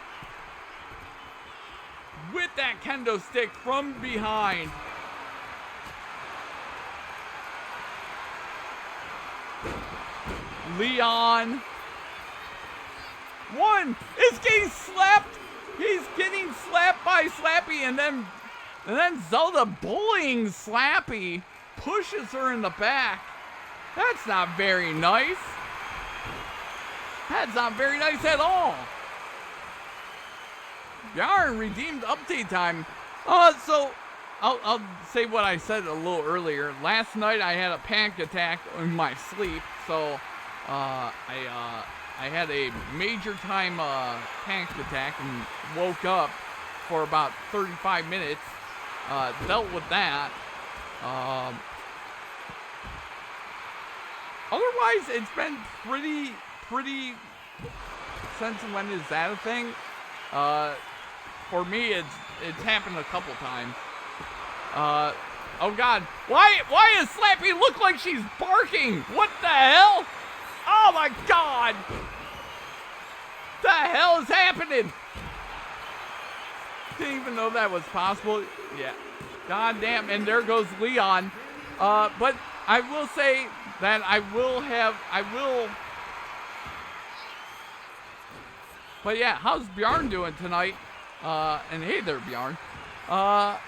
with that kendo stick from behind. Leon. 1 is getting slapped. He's getting slapped by Slappy, and then Zelda bullying Slappy, pushes her in the back. That's not very nice. That's not very nice at all. Yarn redeemed update time. So I'll say what I said a little earlier. Last night I had a panic attack in my sleep, so I had a major time panic attack and woke up for about 35 minutes. Dealt with that. Otherwise, it's been pretty. Since when is that a thing? For me, it's happened a couple times. Oh god, why does Slappy look like she's barking? What the hell? Oh my god! The hell is happening? Didn't even know that was possible. Yeah. God damn, and there goes Leon. But I will say that I will. But yeah, how's Bjarn doing tonight? And hey there, Bjarn. I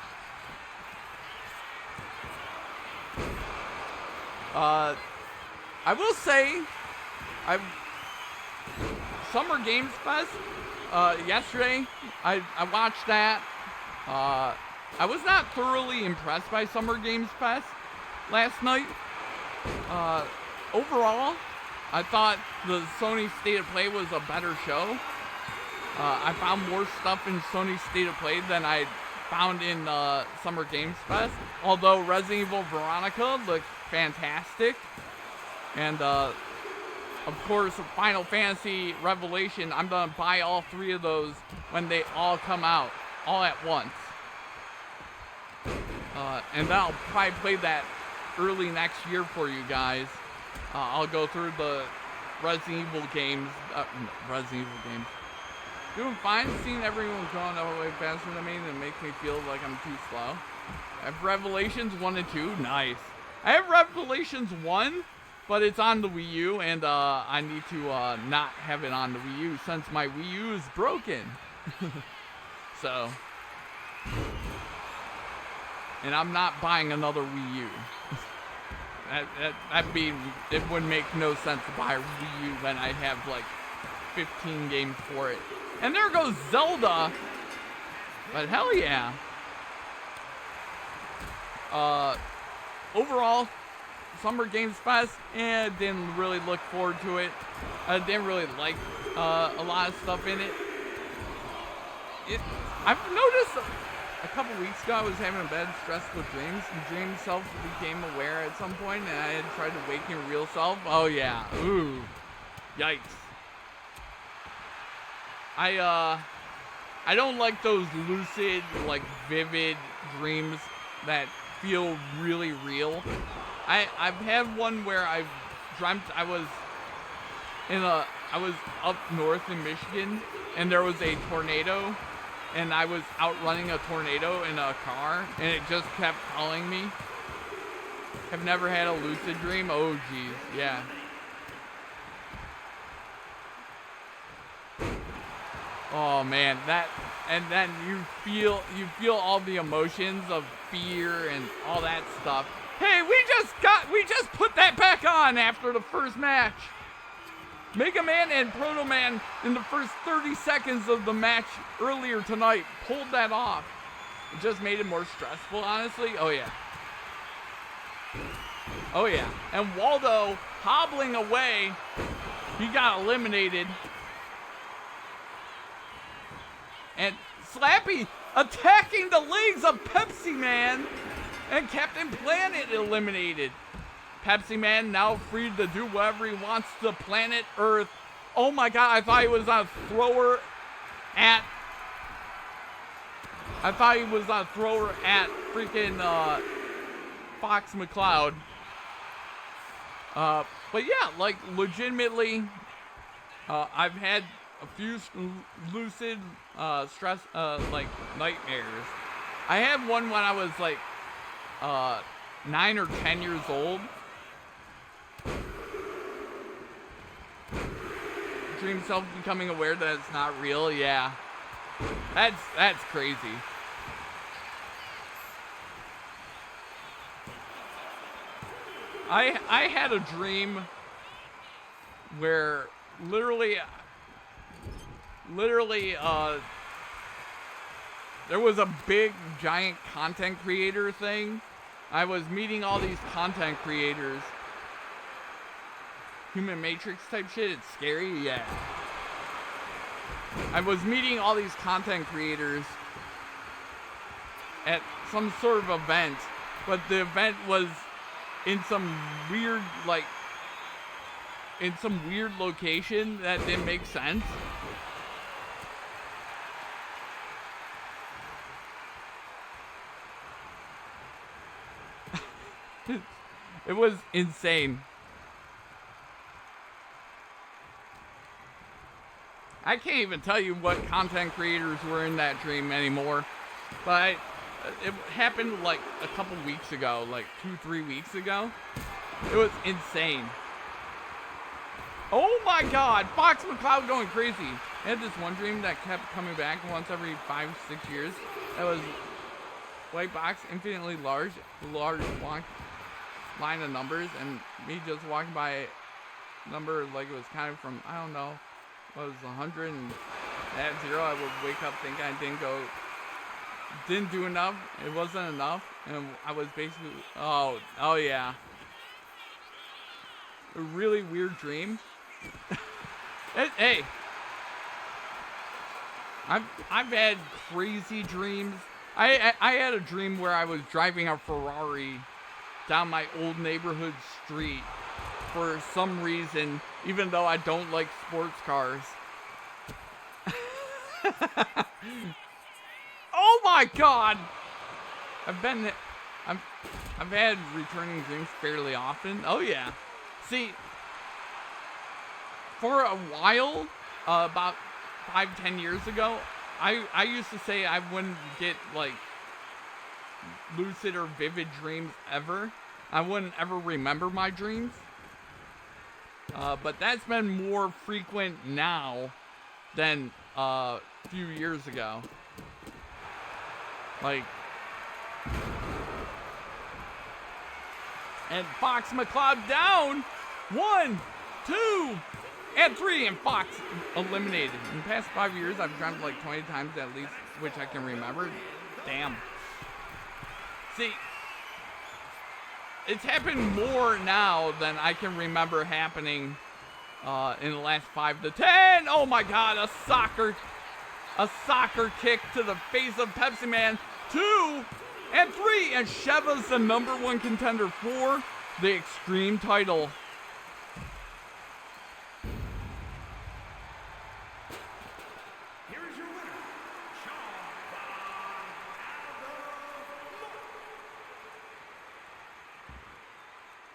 will say, Summer Games Fest, yesterday, I watched that. I was not thoroughly impressed by Summer Games Fest last night. Overall, I thought the Sony State of Play was a better show. I found more stuff in Sony State of Play than I found in Summer Games Fest. Although Resident Evil Veronica looked fantastic. And of course, Final Fantasy Revelation, I'm gonna buy all 3 of those when they all come out, all at once. And then I'll probably play that early next year for you guys. I'll go through the Resident Evil games. Doing fine, seeing everyone going all the way faster than me, and it makes me feel like I'm too slow. I have Revelations 1 and 2, nice. I have Revelations 1, but it's on the Wii U, and I need to not have it on the Wii U since my Wii U is broken. So, and I'm not buying another Wii U. It would make no sense to buy a Wii U when I have like 15 games for it. And there goes Zelda. But hell yeah. Overall, Summer Games Fest, didn't really look forward to it. I didn't really like a lot of stuff in it. I've noticed a couple weeks ago I was having a bad stressful dreams. The dream self became aware at some point, and I had tried to wake your real self. Oh yeah, ooh, yikes. I don't like those lucid, like vivid dreams that feel really real. I've had one where I've dreamt I was up north in Michigan, and there was a tornado, and I was outrunning a tornado in a car, and it just kept calling me. Have never had a lucid dream? Oh geez, yeah. Oh man, and then you feel all the emotions of fear and all that stuff. Hey, we just put that back on after the first match. Mega Man and Proto Man in the first 30 seconds of the match earlier tonight pulled that off. It just made it more stressful, honestly. Oh yeah. Oh yeah. And Waldo hobbling away, he got eliminated. And Slappy attacking the legs of Pepsiman, and Captain Planet eliminated. Pepsiman now free to do whatever he wants to planet Earth. Oh my god, I thought he was a thrower at freaking Fox McCloud. But yeah, like legitimately, I've had a few lucid stress like nightmares. I had one when I was like 9 or 10 years old. Dream self becoming aware that it's not real. Yeah, that's crazy. I had a dream where literally there was a big giant content creator thing. I was meeting all these content creators. Human Matrix type shit, it's scary, yeah. I was meeting all these content creators at some sort of event, but the event was in some weird, location that didn't make sense. It was insane. I can't even tell you what content creators were in that dream anymore, but it happened like a couple weeks ago, like 2-3 weeks ago. It was insane. Oh my God, Fox McCloud going crazy. I had this one dream that kept coming back once every 5-6 years. That was white box, infinitely large line of numbers, and me just walking by a number like it was kind of from, I don't know, what was 100, and at 0 I would wake up thinking I didn't do enough, it wasn't enough, and I was basically, oh yeah. A really weird dream. Hey, I've had crazy dreams. I had a dream where I was driving a Ferrari down my old neighborhood street for some reason, even though I don't like sports cars. Oh my God! I've had returning dreams fairly often. Oh yeah. See, for a while, about 5-10 years ago, I used to say I wouldn't get like lucid or vivid dreams ever. I wouldn't ever remember my dreams. But that's been more frequent now than a few years ago. Like, and Fox McCloud down. 1, 2, and 3, and Fox eliminated. In the past 5 years, I've drowned like 20 times at least, which I can remember. Damn. See, it's happened more now than I can remember happening in the last 5 to 10. Oh my God, a soccer kick to the face of Pepsiman. 2 and 3, and Sheva's the #1 contender for the Extreme title. Here is your winner,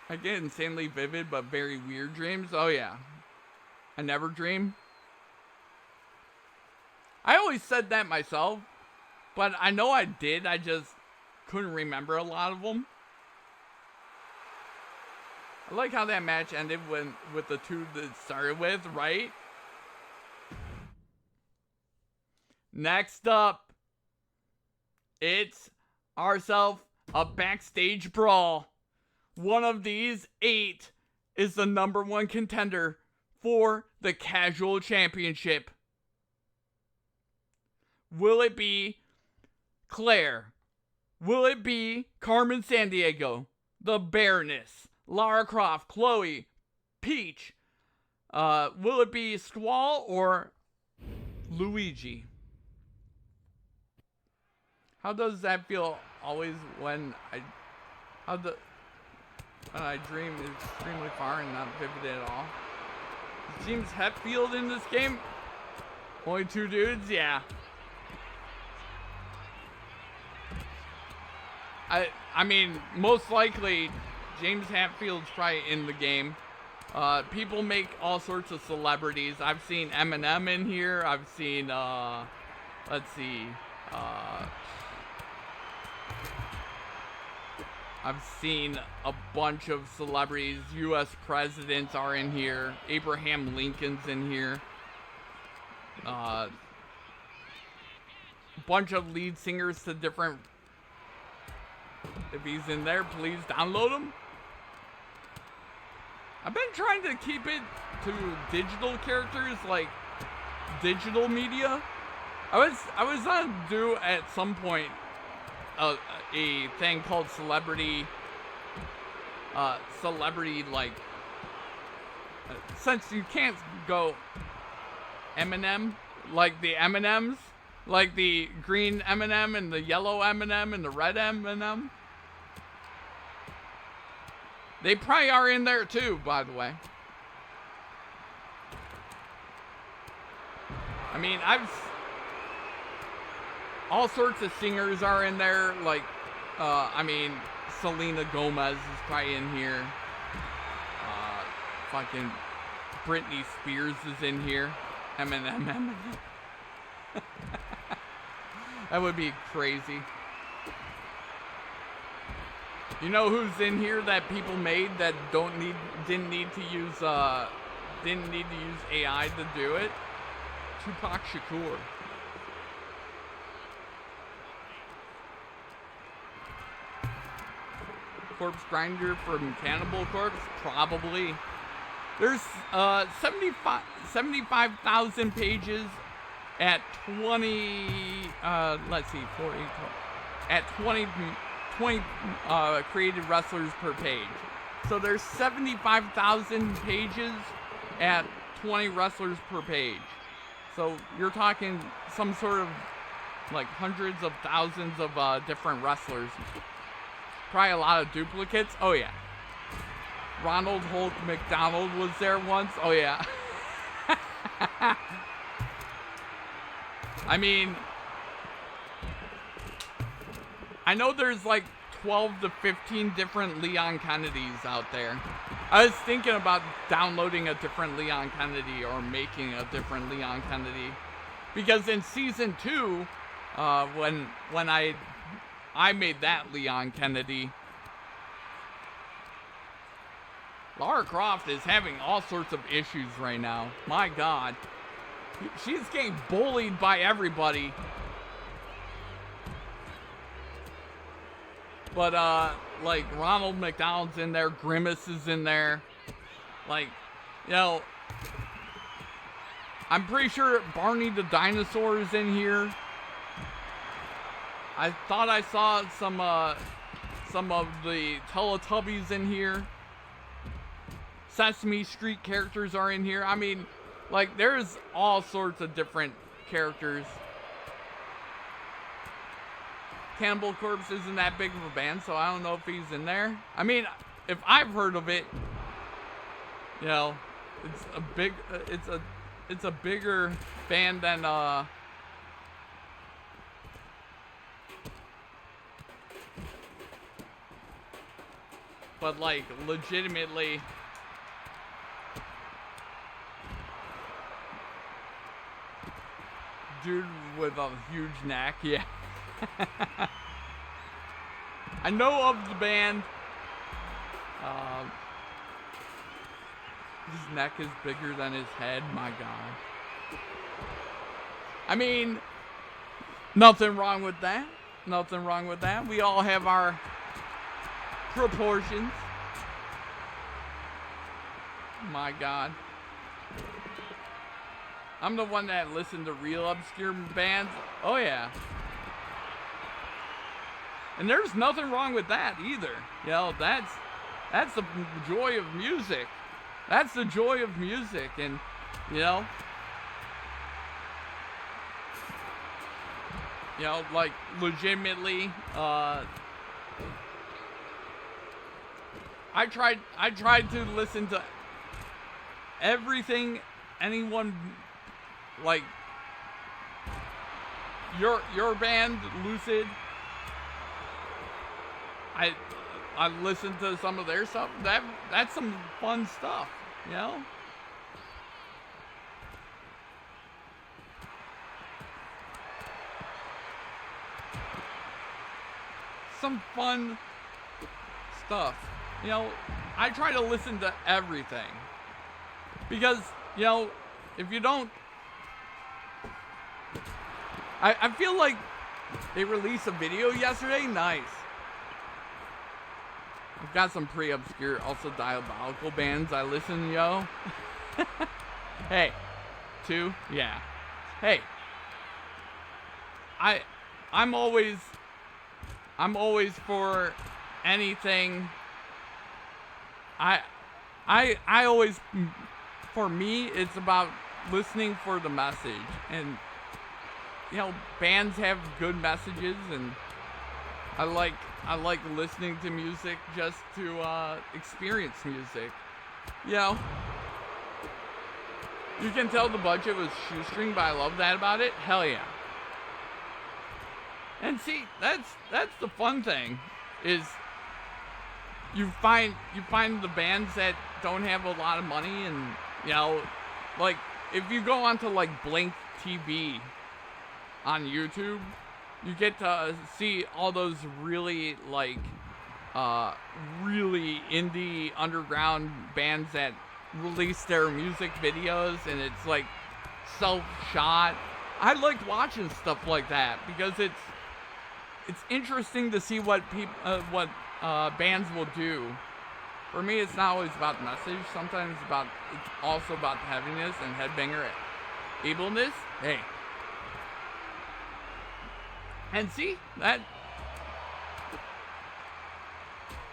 I get insanely vivid but very weird dreams. Oh yeah. I never dream. I always said that myself, but I know I did. I just couldn't remember a lot of them. I like how that match ended with the 2 that it started with, right? Next up, it's ourselves a backstage brawl. One of these 8 is the #1 contender for the casual championship. Will it be Claire? Will it be Carmen Sandiego, the Baroness, Lara Croft, Chloe, Peach? Will it be Squall or Luigi? How does that feel always when I dream extremely far and not vivid at all? Seems Redfield in this game? Only 2 dudes? Yeah. I mean, most likely, James Hatfield's probably in the game. People make all sorts of celebrities. I've seen Eminem in here. I've seen, let's see, I've seen a bunch of celebrities. U.S. presidents are in here. Abraham Lincoln's in here. A bunch of lead singers to different... If he's in there, please download him. I've been trying to keep it to digital characters, like digital media. I was gonna do at some point a thing called celebrity like, since you can't go Eminem, like the M&Ms, like the green M&M and the yellow M&M and the red M&M. They probably are in there too, by the way. I mean, all sorts of singers are in there, like, I mean, Selena Gomez is probably in here. Fucking Britney Spears is in here. Eminem. That would be crazy. You know who's in here that people made that didn't need to use AI to do it? Tupac Shakur. Corpse Grinder from Cannibal Corpse? Probably. There's 75,000 pages at 20, let's see, 40, at 20 created wrestlers per page. So there's 75,000 pages at 20 wrestlers per page. So you're talking some sort of like hundreds of thousands of different wrestlers. Probably a lot of duplicates. Oh yeah. Ronald Hulk McDonald was there once. Oh yeah. I mean, I know there's like 12 to 15 different Leon Kennedys out there. I was thinking about downloading a different Leon Kennedy or making a different Leon Kennedy. Because in season 2, when I made that Leon Kennedy, Lara Croft is having all sorts of issues right now. My God. She's getting bullied by everybody. But, like, Ronald McDonald's in there, Grimace is in there. Like, you know, I'm pretty sure Barney the Dinosaur is in here. I thought I saw some of the Teletubbies in here. Sesame Street characters are in here. I mean, like, there's all sorts of different characters. Cannibal Corpse isn't that big of a band, so I don't know if he's in there. I mean, if I've heard of it, you know, it's a bigger band than but like legitimately dude with a huge neck, yeah. I know of the band. His neck is bigger than his head, my God. I mean, nothing wrong with that. Nothing wrong with that. We all have our proportions. My God. I'm the one that listened to real obscure bands. Oh yeah. And there's nothing wrong with that either. You know, that's the joy of music. That's the joy of music. And, you know, like legitimately, I tried to listen to everything anyone, like your band Lucid. I listened to some of their stuff. That's some fun stuff, you know? Some fun stuff. You know, I try to listen to everything. Because, you know, if you don't... I feel like they released a video yesterday. Nice. I've got some pretty obscure, also diabolical bands I listen, yo. Hey. 2? Yeah. Hey. I'm always for anything. I always, for me, it's about listening for the message. And, you know, bands have good messages, and I like listening to music just to experience music. You know, you can tell the budget was shoestring, but I love that about it. Hell yeah. And see, that's the fun thing, is you find the bands that don't have a lot of money, and, you know, like if you go onto like Blink TV on YouTube, you get to see all those really like really indie underground bands that release their music videos and it's like self-shot. I like watching stuff like that because it's interesting to see what bands will do. For me, it's not always about the message. Sometimes it's also about the heaviness and headbanger ableness. Hey. And see, that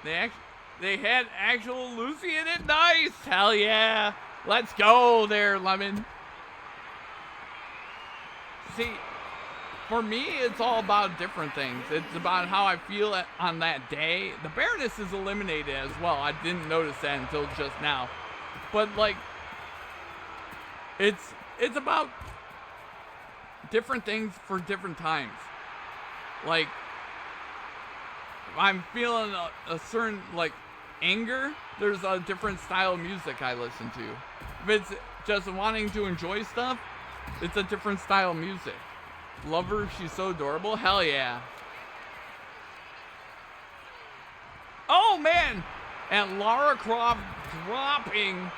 they had actual Lucy in it. Nice. Hell yeah. Let's go there, Lemon. See, for me, it's all about different things. It's about how I feel on that day. The Baroness is eliminated as well. I didn't notice that until just now. But, like, it's about different things for different times. Like, if I'm feeling a certain, like, anger, there's a different style of music I listen to. If it's just wanting to enjoy stuff, it's a different style of music. Love her, she's so adorable. Hell yeah. Oh, man. And Lara Croft dropping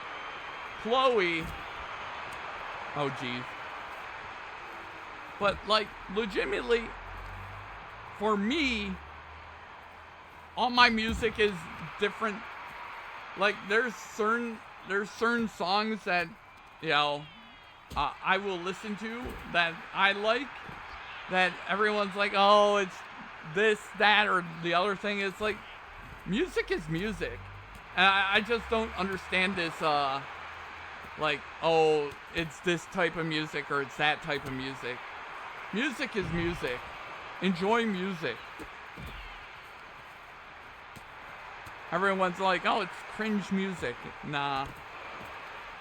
Chloe. Oh, geez. But, like, legitimately, for me, all my music is different. Like, there's certain songs that, you know, I will listen to that I like, that everyone's like, oh, it's this, that, or the other thing. It's like, music is music. And I just don't understand this, like, oh, it's this type of music or it's that type of music. Music is music. Enjoy music. Everyone's like, oh, it's cringe music. Nah.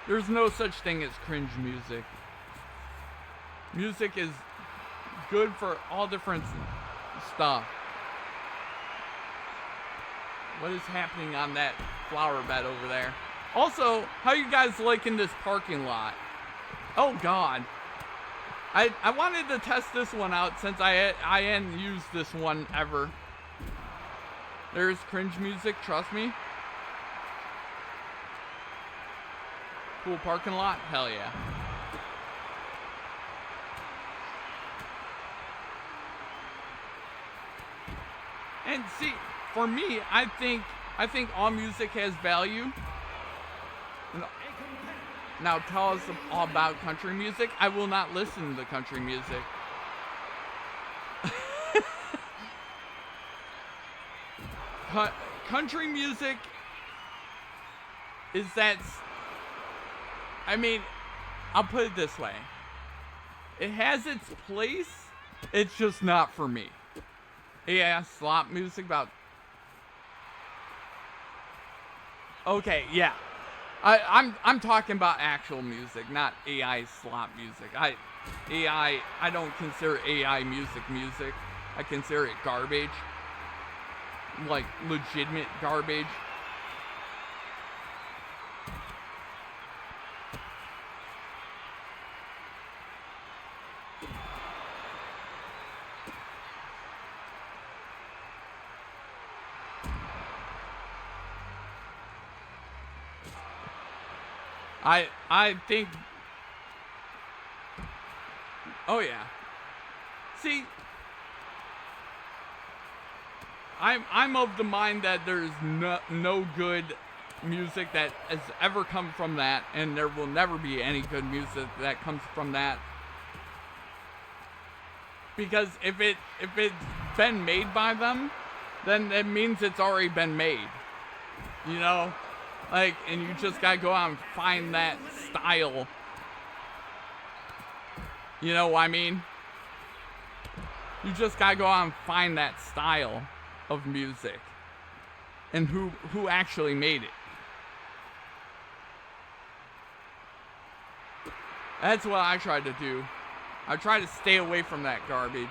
There's no such thing as cringe music. Music is good for all different stuff. What is happening on that flower bed over there? Also, how you guys liking this parking lot? Oh, God. I wanted to test this one out since I hadn't used this one ever. There's cringe music, trust me. Cool parking lot? Hell yeah. And see, for me, I think all music has value. Now tell us all about country music. I will not listen to country music. Country music is that, I mean, I'll put it this way. It has its place. It's just not for me. Yeah, slop music about... Okay, yeah. I'm talking about actual music, not AI slop music. I don't consider AI music. I consider it garbage. Like, legitimate garbage. I think... Oh, yeah. See... I'm of the mind that there's no good music that has ever come from that, and there will never be any good music that comes from that. Because if it's been made by them, then it means it's already been made. You know? Like, and you just gotta go out and find that style. You know what I mean? You just gotta go out and find that style of music. And who actually made it. That's what I try to do. I try to stay away from that garbage.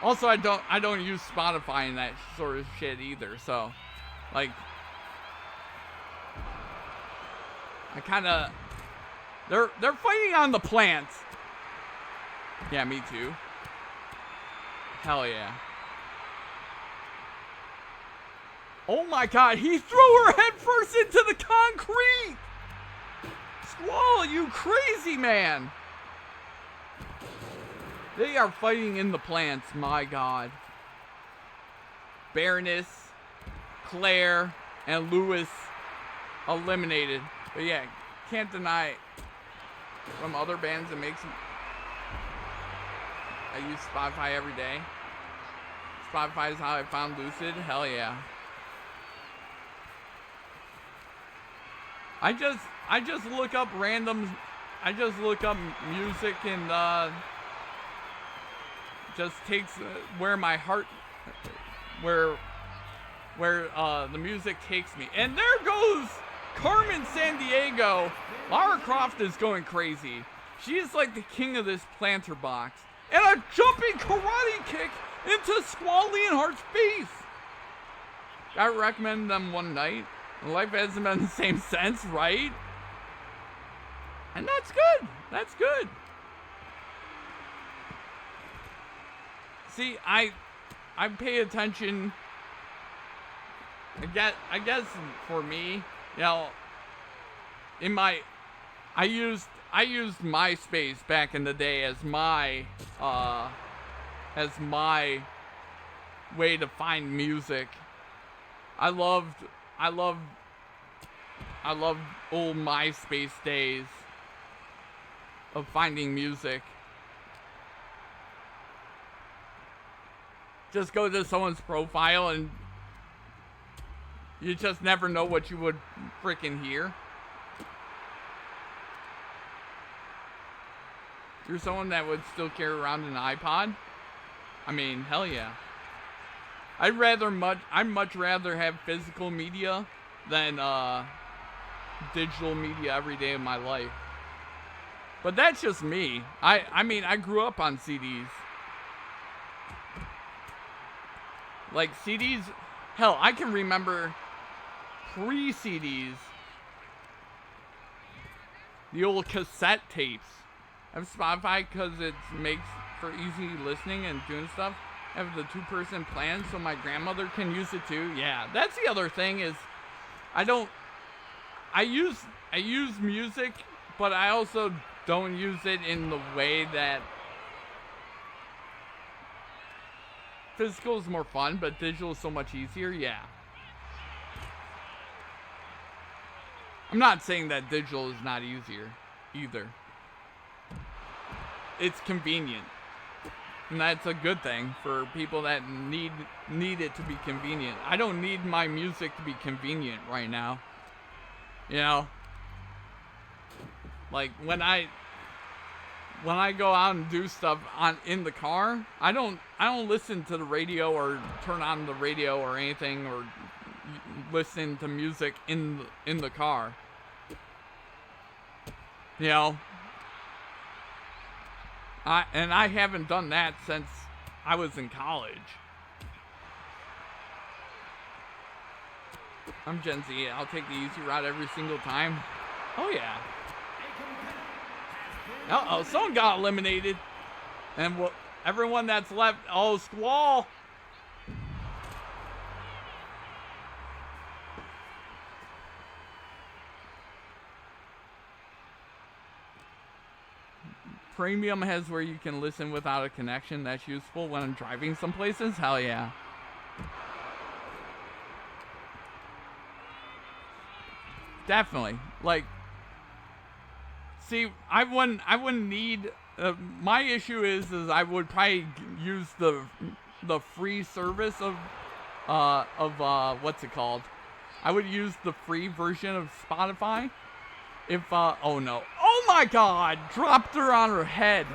Also, I don't use Spotify and that sort of shit either, so like I kinda they're fighting on the plants. Yeah, me too. Hell yeah. Oh my god, he threw her head first into the concrete! Squall, you crazy man! They are fighting in the plants, my god. Baroness, Claire, and Lewis eliminated. But yeah, can't deny from other bands it makes them. I use Spotify every day. Spotify is how I found Lucid. Hell yeah. I just look up random. I just look up music and just takes where my heart, where the music takes me. And there goes Carmen Sandiego. Lara Croft is going crazy. She is like the king of this planter box. And a jumping karate kick into Squall Leonhart's face. I recommend them one night. Life hasn't been the same sense, right? And that's good. That's good. See, I pay attention. I guess for me, you know, I used MySpace back in the day as my way to find music. I loved old MySpace days of finding music. Just go to someone's profile and you just never know what you would frickin' hear. You're someone that would still carry around an iPod? I mean, hell yeah. I'd much rather have physical media than digital media every day of my life. But that's just me. I mean, I grew up on CDs. Like CDs, hell, I can remember pre-CDs, the old cassette tapes. I have Spotify because it makes for easy listening and doing stuff. I have the 2-person plan so my grandmother can use it too. Yeah, that's the other thing is I use music, but I also don't use it in the way that physical is more fun, but digital is so much easier. Yeah. I'm not saying that digital is not easier either. It's convenient. And that's a good thing for people that need it to be convenient. I don't need my music to be convenient right now. You know? Like when I go out and do stuff in the car, I don't listen to the radio or turn on the radio or anything or listen to music in the car. You know? I haven't done that since I was in college. I'm Gen Z. I'll take the easy route every single time. Oh yeah. Uh-oh, someone got eliminated. And everyone that's left, oh, Squall. Premium has where you can listen without a connection. That's useful when I'm driving some places. Hell yeah. Definitely. Like, see, I wouldn't need. My issue is I would probably use the free service of what's it called? I would use the free version of Spotify. If oh no. Oh my god! Dropped her on her head.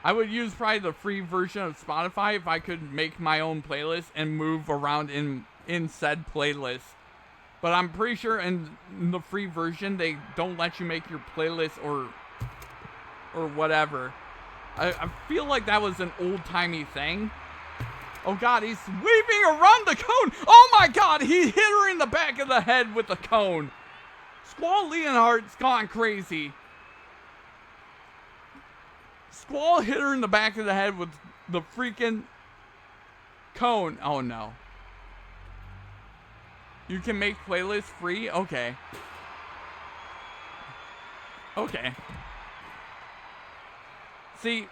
I would use probably the free version of Spotify if I could make my own playlist and move around in said playlist. But I'm pretty sure in the free version they don't let you make your playlist or whatever. I feel like that was an old-timey thing. Oh god, he's weaving around the cone! Oh my god, he hit her in the back of the head with the cone! Squall Leonhart's gone crazy. Squall hit her in the back of the head with the freaking cone. Oh no. You can make playlists free? Okay. Okay. See,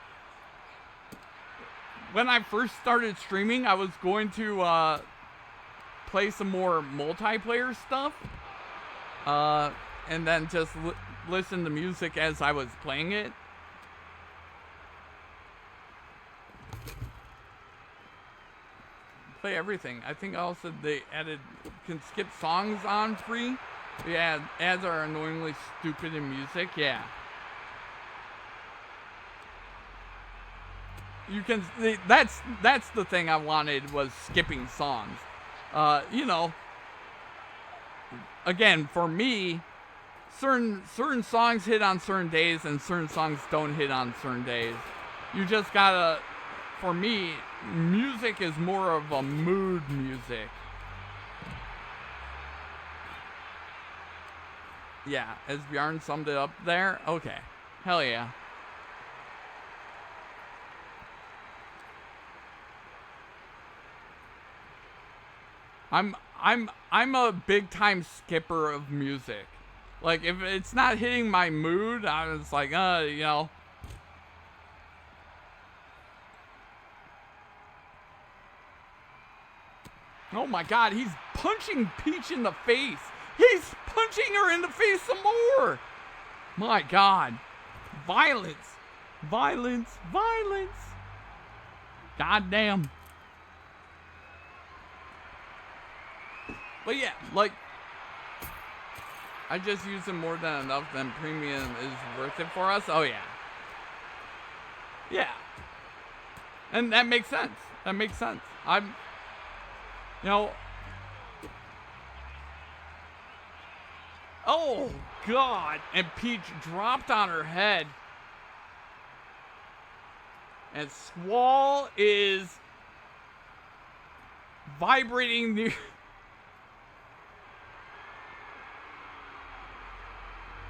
when I first started streaming, I was going to play some more multiplayer stuff. And then just listen to music as I was playing it. Play everything. I think also they added, can skip songs on free. Yeah, ads are annoyingly stupid in music. Yeah. You can, that's the thing I wanted, was skipping songs. You know, again, for me, certain songs hit on certain days and certain songs don't hit on certain days. You just gotta, for me, music is more of a mood music. Yeah, as Bjarn summed it up there. Okay. Hell yeah. I'm a big time skipper of music. Like, if it's not hitting my mood, I was like, you know. Oh my god, he's punching Peach in the face. He's punching her in the face some more. My god. Violence. Violence. Violence. God damn. But yeah, like, I just use it more than enough, then premium is worth it for us. Oh yeah. Yeah. And that makes sense. That makes sense. You know. Oh, God. And Peach dropped on her head. And Squall is vibrating near.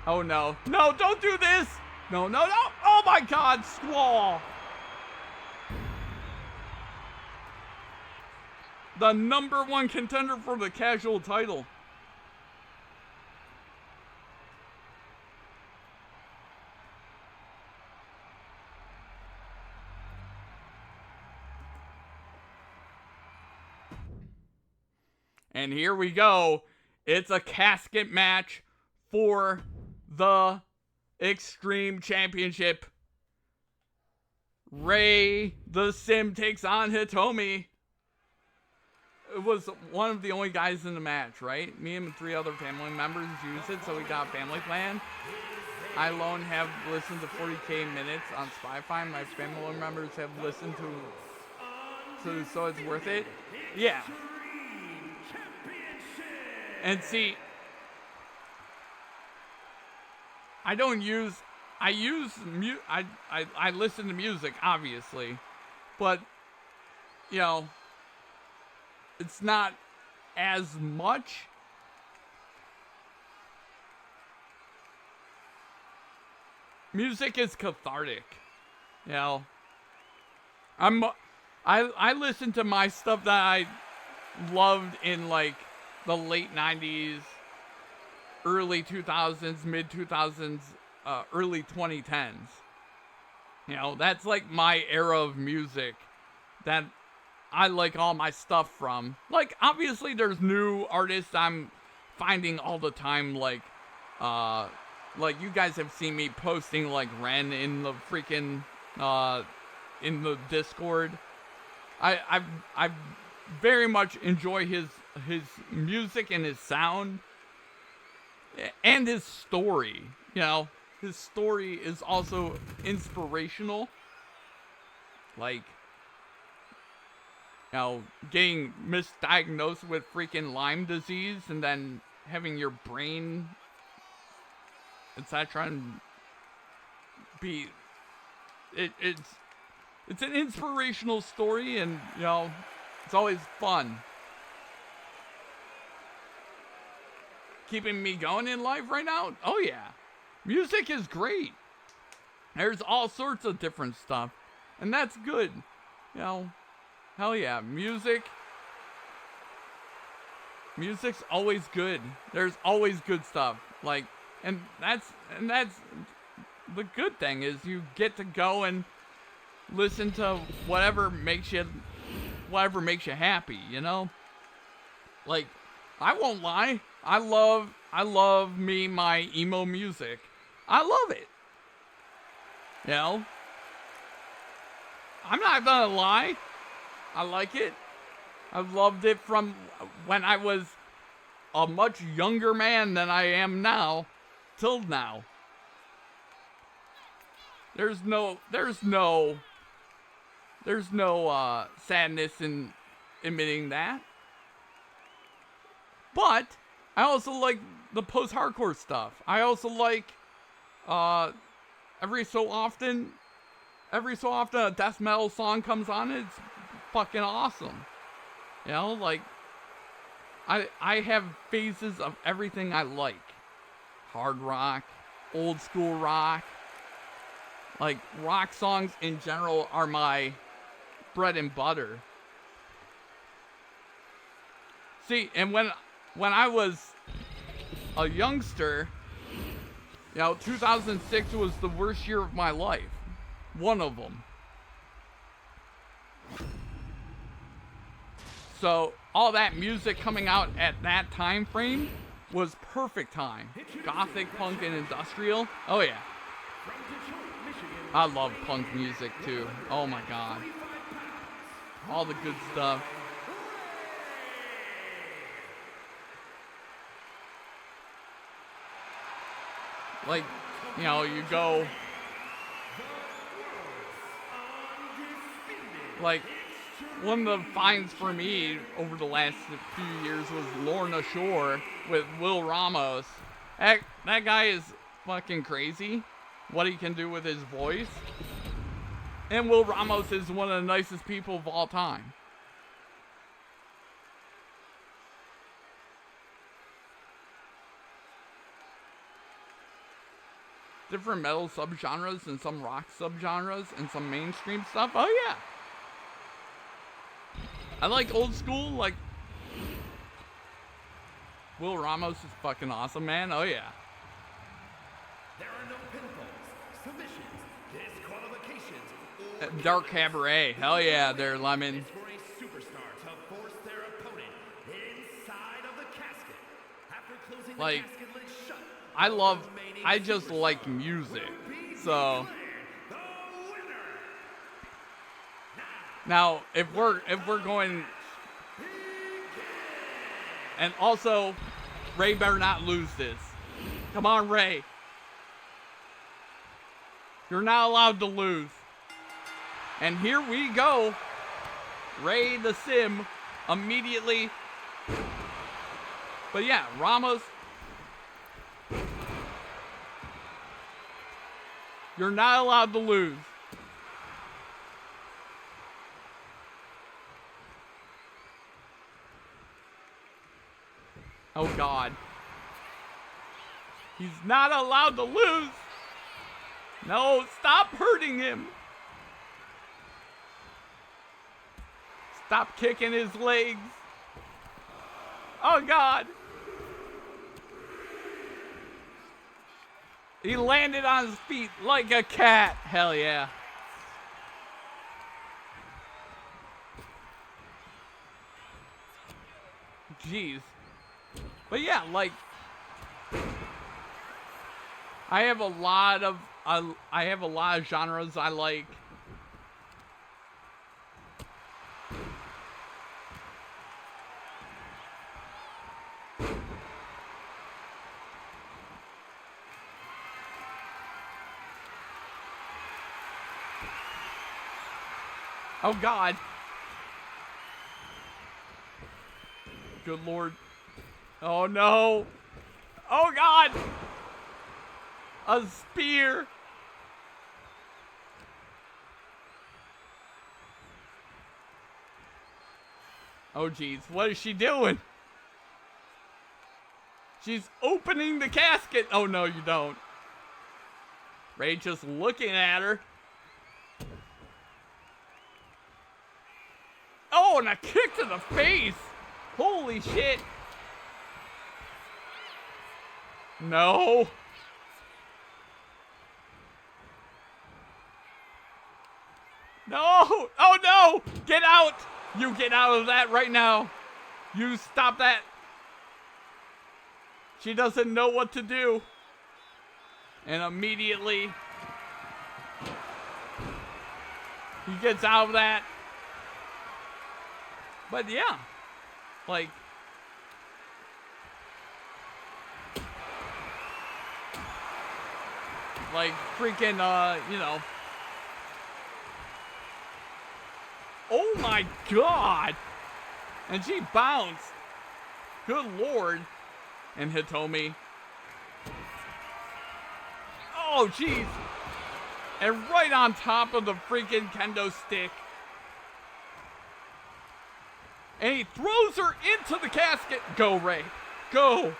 Oh, no. No, don't do this. No, no, no. Oh, my God, Squall. The #1 contender for the casual title. And here we go. It's a casket match for the Extreme Championship. Ray the Sim takes on Hitomi. It was one of the only guys in the match, right? Me and 3 other family members used it, so we got a family plan. I alone have listened to 40k minutes on Spotify. My family members have listened to so it's worth it. Yeah. And see, I listen to music, obviously, but, you know, it's not as much. Music is cathartic, you know. I listen to my stuff that I loved in like the late 90s, early 2000s, mid 2000s, early 2010s. You know, that's like my era of music that I like all my stuff from. Like, obviously there's new artists I'm finding all the time, like you guys have seen me posting like Ren in the freaking in the Discord. I very much enjoy his music and his sound and his story. You know, his story is also inspirational. Like, you know, getting misdiagnosed with freaking Lyme disease and then having your brain, etc., and be it's an inspirational story, and you know, it's always fun. Keeping me going in life right now? Oh yeah. Music is great. There's all sorts of different stuff, and that's good. You know, hell yeah, music's always good. There's always good stuff. Like, and that's the good thing is you get to go and listen to whatever makes you happy, you know? Like, I won't lie. I love my emo music. I love it. You know? I'm not gonna lie. I like it. I've loved it from when I was a much younger man than I am now till now. There's no sadness in admitting that. But I also like the post-hardcore stuff. I also like every so often a death metal song comes on. It's fucking awesome. You know, like I have phases of everything I like. Hard rock, old school rock. Like, rock songs in general are my bread and butter. See, and when I was a youngster, you know, 2006 was the worst year of my life. One of them. So, all that music coming out at that time frame was perfect time. Gothic, punk, and industrial. Oh, yeah. I love punk music, too. Oh, my God. All the good stuff. Like, you know, you go... Like, one of the finds for me over the last few years was Lorna Shore with Will Ramos. That guy is fucking crazy. What he can do with his voice. And Will Ramos is one of the nicest people of all time. Different metal subgenres and some rock subgenres and some mainstream stuff. Oh yeah. I like old school, like Will Ramos is fucking awesome, man. Oh yeah. There are no pinfalls, submissions, disqualifications, or Dark Cabaret. Hell yeah, there, Lemon. it's for a superstar to force their opponent inside of the casket. After closing the Like, casket lid shut, I just like music. So the winner. now if we're going, and also Ray better not lose this. Come on, Ray. You're not allowed to lose. And here we go. Ray the Sim immediately. But yeah, Ramos. You're not allowed to lose. Oh God. He's not allowed to lose. No, stop hurting him. Stop kicking his legs. Oh God. He landed on his feet like a cat. Hell yeah. Jeez. But yeah, like, I have a lot of genres I like. Oh God. Good Lord. Oh no. Oh God. A spear. Oh geez, what is she doing? She's opening the casket. Oh no, you don't. Ray just looking at her. and a kick to the face. Holy shit. No. No. Oh, no. Get out. You get out of that right now. You stop that. She doesn't know what to do. And immediately, he gets out of that. But yeah, like, freaking, you know. Oh my God. And she bounced. Good Lord. And Hitomi. Oh, jeez. And right on top of the freaking kendo stick. And he throws her into the casket. Go, Ray. Go.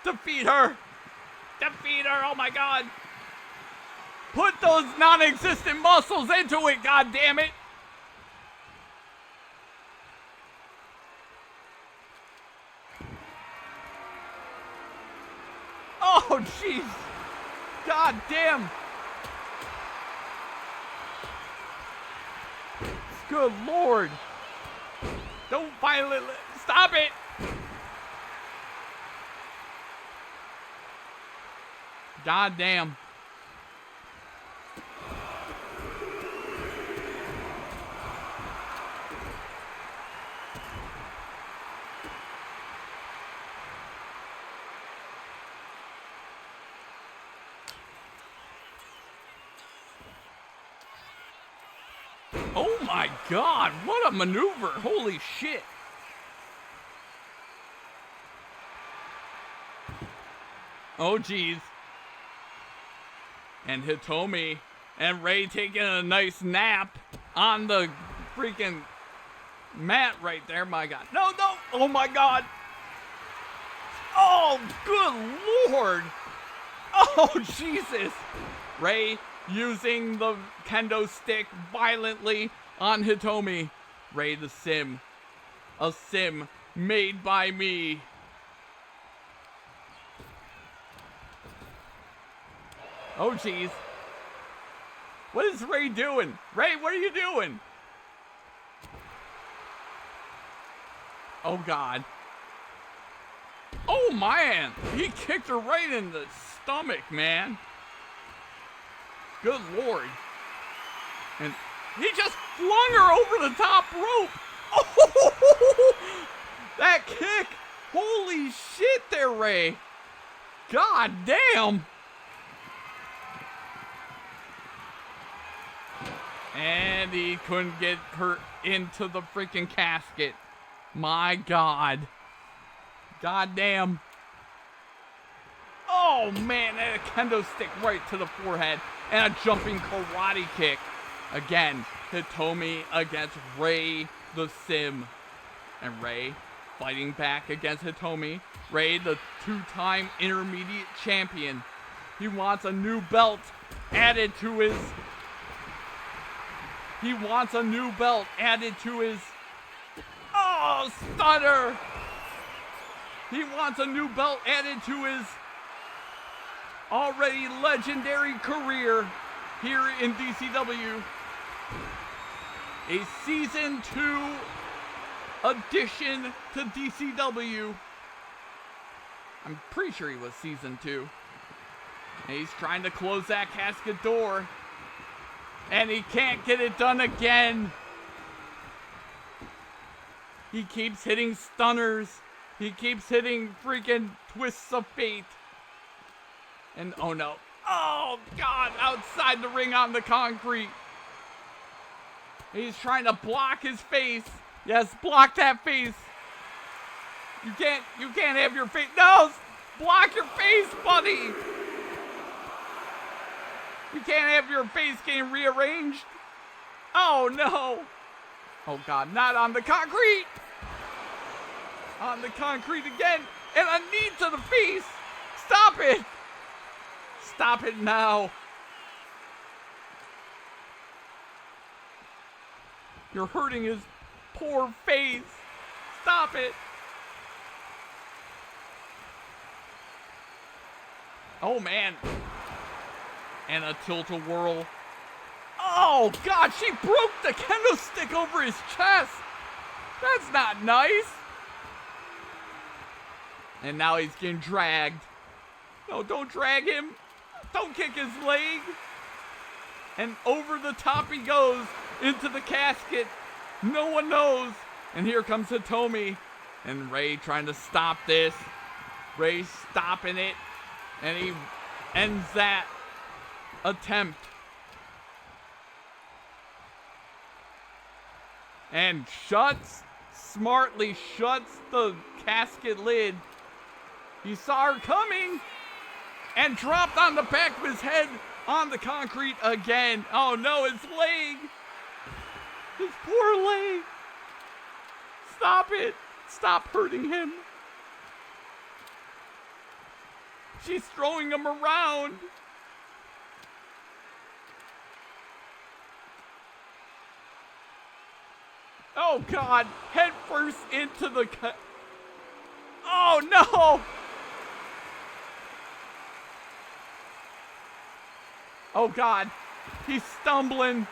Defeat her. Defeat her. Oh, my God. Put those non-existent muscles into it, God damn it. Oh, jeez. God damn. Good Lord. Don't violently. Stop it. God damn. Oh my God, what a maneuver. Holy shit. Oh geez. And Hitomi and Ray taking a nice nap on the freaking mat right there. My God. No, no. Oh my God. Oh, good Lord. Oh, Jesus. Ray using the kendo stick violently on Hitomi. Ray the Sim. A sim made by me. Oh, jeez. What is Ray doing? Ray, what are you doing? Oh, God. Oh, man. He kicked her right in the stomach, man. Good Lord. And he just flung her over the top rope. Oh, that kick. Holy shit there, Ray. God damn. And he couldn't get her into the freaking casket. My God. God damn. Oh, man, and a kendo stick right to the forehead. And a jumping karate kick. Again, Hitomi against Ray the Sim. And Ray fighting back against Hitomi. Ray, the two-time intermediate champion. He wants a new belt added to his... He wants a new belt added to his... Oh, stunner! He wants a new belt added to his already legendary career here in DCW. A Season 2 addition to DCW. I'm pretty sure he was Season 2. And he's trying to close that casket door. And he can't get it done again. He keeps hitting stunners. He keeps hitting freaking twists of fate. And oh no. Oh God, outside the ring on the concrete. He's trying to block his face. Yes, block that face. You can't have your face. No, block your face, buddy. You can't have your face getting rearranged. Oh no. Oh God, not on the concrete. On the concrete again. And a knee to the face. Stop it. Stop it now. You're hurting his poor face. Stop it. Oh, man. And a tilt-a-whirl. Oh, God, she broke the kendo stick over his chest. That's not nice. And now he's getting dragged. No, don't drag him. Don't kick his leg. And over the top he goes into the casket. No one knows. And here comes Hitomi. And Ray trying to stop this. Ray stopping it. And he ends that attempt. And smartly shuts the casket lid. He saw her coming and dropped on the back of his head on the concrete again. Oh no, his leg. His poor leg. Stop it. Stop hurting him. She's throwing him around. Oh God, head first into the oh no! Oh God, he's stumbling.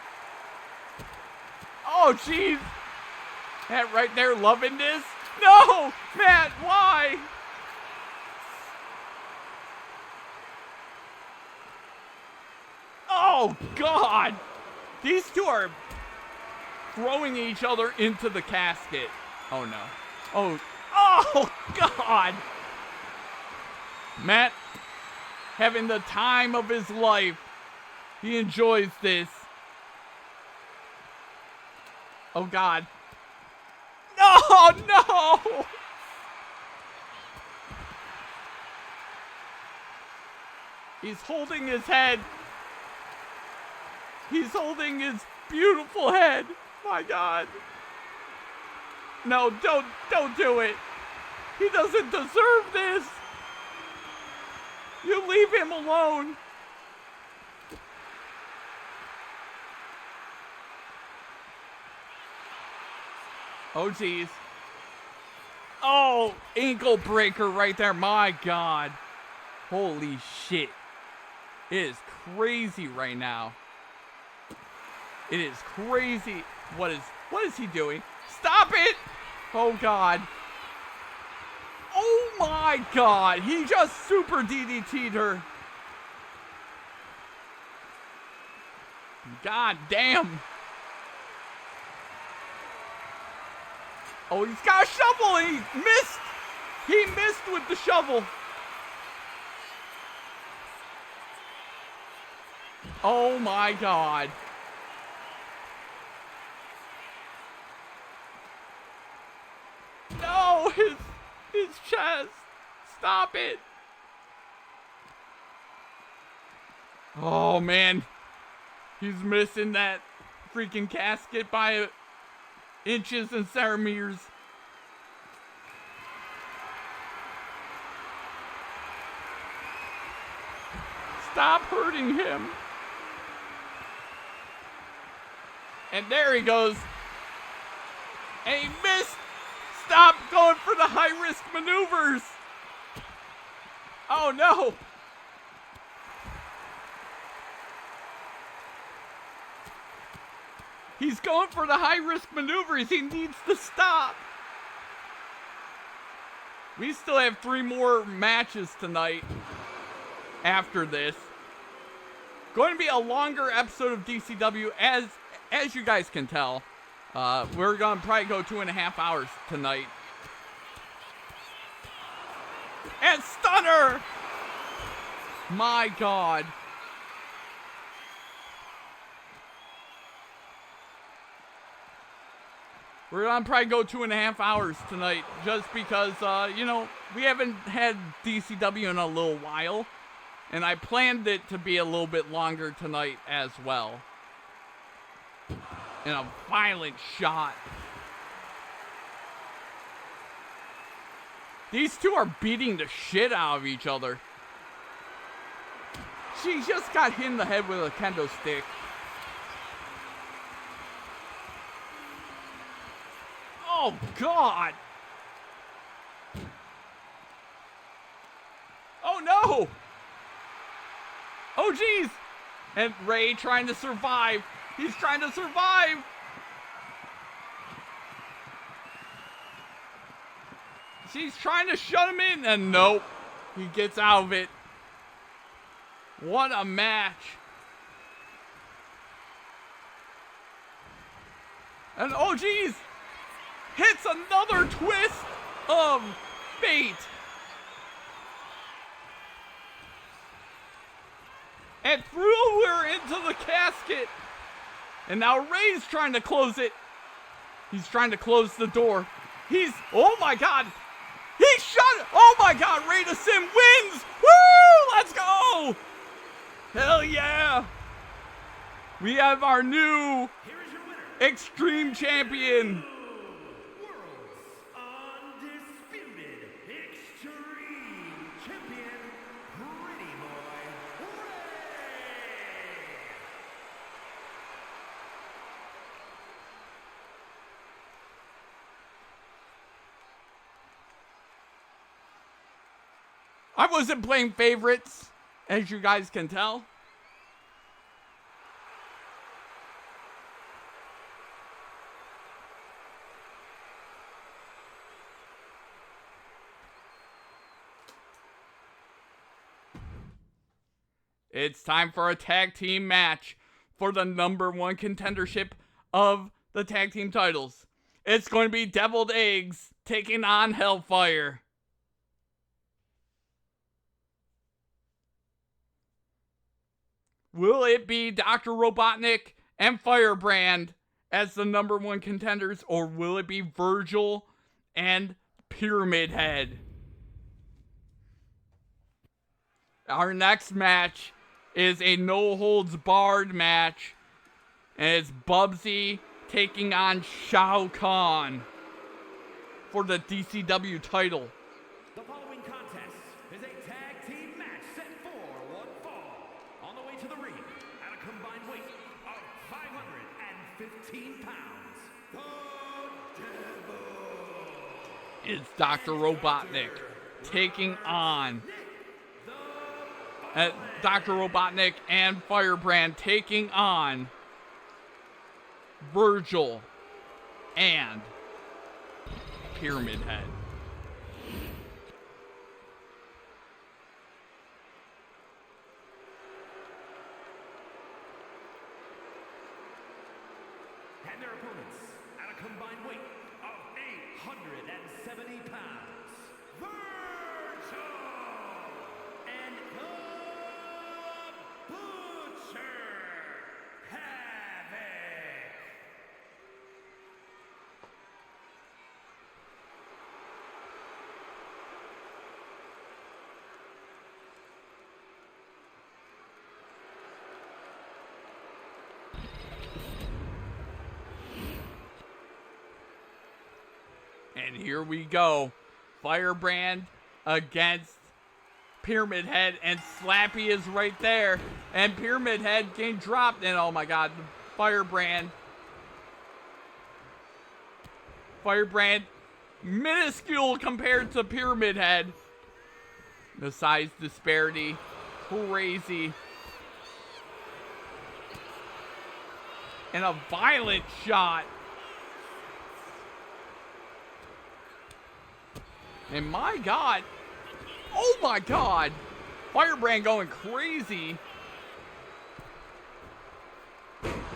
Oh jeez. Matt right there loving this. No! Matt, why? Oh God! These two are throwing each other into the casket. Oh no. Oh God! Matt having the time of his life. He enjoys this. Oh God. No! He's holding his head. He's holding his beautiful head. My God. No, don't do it. He doesn't deserve this. You leave him alone. Oh, geez. Oh, ankle breaker right there. My God. Holy shit. It is crazy right now. It is crazy. What is he doing? Stop it! Oh God. Oh my God. He just super DDT'd her. God damn. Oh, he's got a shovel. He missed. He missed with the shovel. Oh my God. No, his chest. Stop it. Oh man. He's missing that freaking casket by inches and centimeters. Stop hurting him. And there he goes. And he missed. Stop going for the high-risk maneuvers. Oh no. He's going for the high-risk maneuvers. He needs to stop. We still have 3 more matches tonight after this. Going to be a longer episode of DCW, as you guys can tell. We're going to probably go 2.5 hours tonight. And stunner! My God. We're going to probably go 2.5 hours tonight just because, we haven't had DCW in a little while. And I planned it to be a little bit longer tonight as well. And a violent shot. These two are beating the shit out of each other. She just got hit in the head with a kendo stick. Oh, God. Oh, no. Oh, jeez. And Ray trying to survive. He's trying to survive. She's trying to shut him in. And nope. He gets out of it. What a match. And oh, geez. Hits another twist of fate. And threw her into the casket. And now Ray's trying to close it. He's trying to close the door. Oh my God. He shot it. Oh my God, Ray to Sim wins. Woo, let's go. Hell yeah. We have our new Extreme Champion. I wasn't playing favorites, as you guys can tell. It's time for a tag team match for the #1 contendership of the tag team titles. It's going to be Deviled Eggs taking on Hellfire. Will it be Dr. Robotnik and Firebrand as the #1 contenders, or will it be Virgil and Pyramid Head? Our next match is a no-holds-barred match, and it's Bubsy taking on Shao Kahn for the DCW title. The following contest is a tag team match set for one fall. On the way to the ring, at a combined weight of 515 pounds, the Devil. It's Dr. Robotnik taking on Dr. Robotnik and Firebrand taking on Virgil and Pyramid Head. And their opponents at a combined weight of 870 pounds, Virgil and the Butcher Havoc. And here we go. Firebrand against Pyramid Head, and Slappy is right there. And Pyramid Head getting dropped, and oh my God, Firebrand, minuscule compared to Pyramid Head. The size disparity, crazy. And a violent shot. And my God, oh my God, Firebrand going crazy.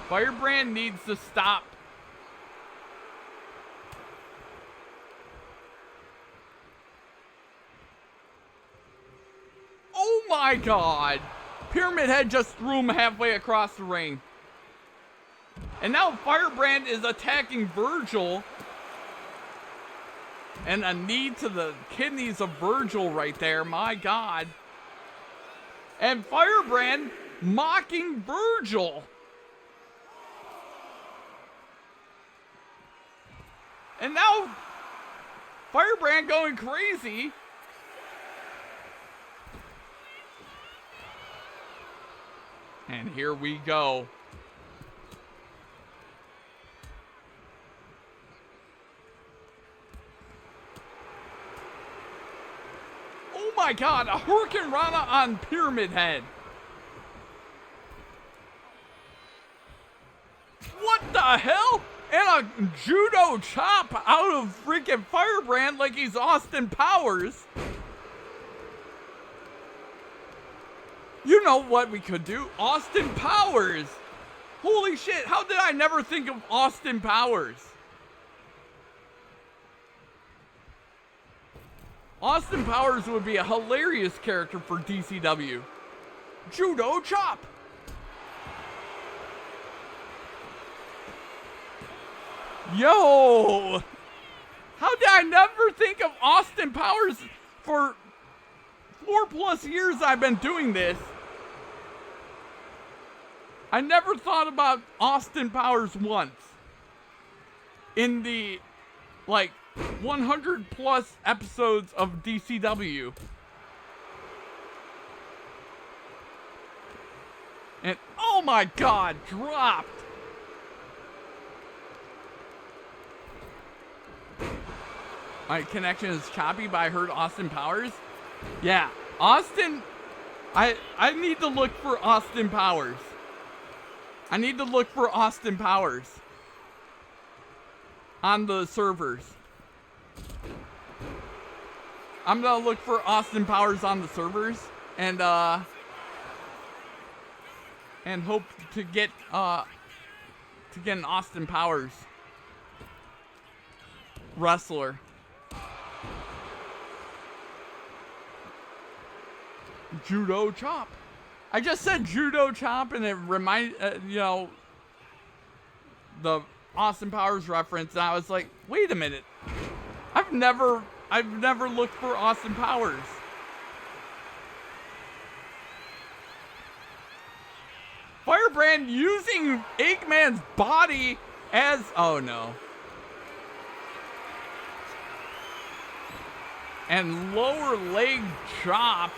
Firebrand needs to stop. Oh my God, Pyramid Head just threw him halfway across the ring. And now Firebrand is attacking Virgil. And a knee to the kidneys of Virgil right there. My God. And Firebrand mocking Virgil. And now Firebrand going crazy. And here we go. my god, a Hurricane Rana on Pyramid Head. What the hell? And a judo chop out of freaking Firebrand like he's Austin Powers. You know what we could do? Austin Powers. Holy shit, how did I never think of Austin Powers? Austin Powers would be a hilarious character for DCW. Judo chop. Yo! How did I never think of Austin Powers? For 4+ years I've been doing this. I never thought about Austin Powers once. In the, like, 100+ episodes of DCW. And, oh my god, dropped. My connection is choppy, but I heard Austin Powers. Yeah, Austin, I need to look for Austin Powers. I need to look for Austin Powers on the servers. I'm gonna look for Austin Powers on the servers and hope to get an Austin Powers wrestler. Judo chop. I just said judo chop and it reminded, the Austin Powers reference, and I was like, wait a minute. I've never looked for Austin Powers. Firebrand using Eggman's body as, oh no. And lower leg chop.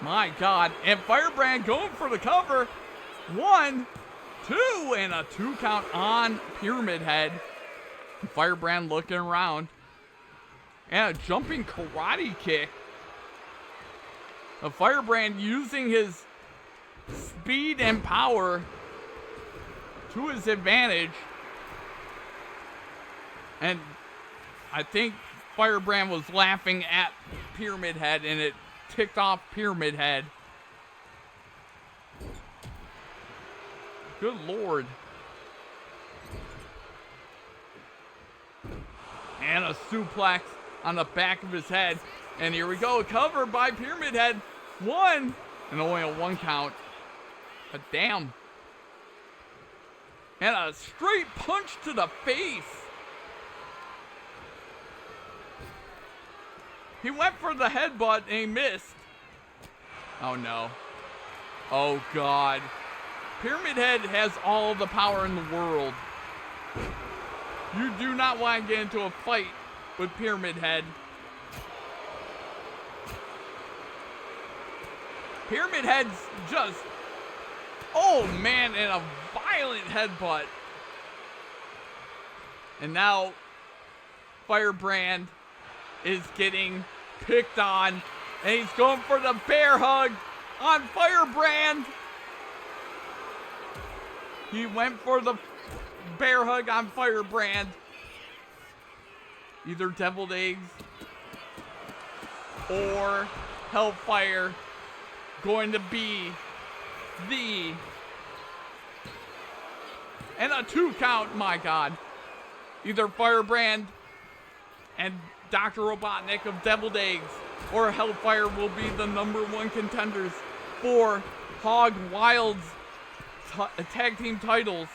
My god. And Firebrand going for the cover. 1, 2, and a 2 count on Pyramid Head. Firebrand looking around. And a jumping karate kick. A Firebrand using his speed and power to his advantage. And I think Firebrand was laughing at Pyramid Head and it ticked off Pyramid Head. Good lord. And a suplex on the back of his head. And here we go. Covered by Pyramid Head. 1. And only a 1 count. But damn. And a straight punch to the face. He went for the headbutt and he missed. Oh no. Oh god. Pyramid Head has all the power in the world. You do not want to get into a fight with Pyramid Head. Pyramid Head's just, oh man, and a violent headbutt. And now Firebrand is getting picked on. And he's going for the bear hug on Firebrand. He went for the bear hug on Firebrand. Either deviled eggs or Hellfire going to be the, and a 2 count, my god. Either Firebrand and Dr. Robotnik of Deviled Eggs or Hellfire will be the #1 contenders for Hog Wild's tag team titles.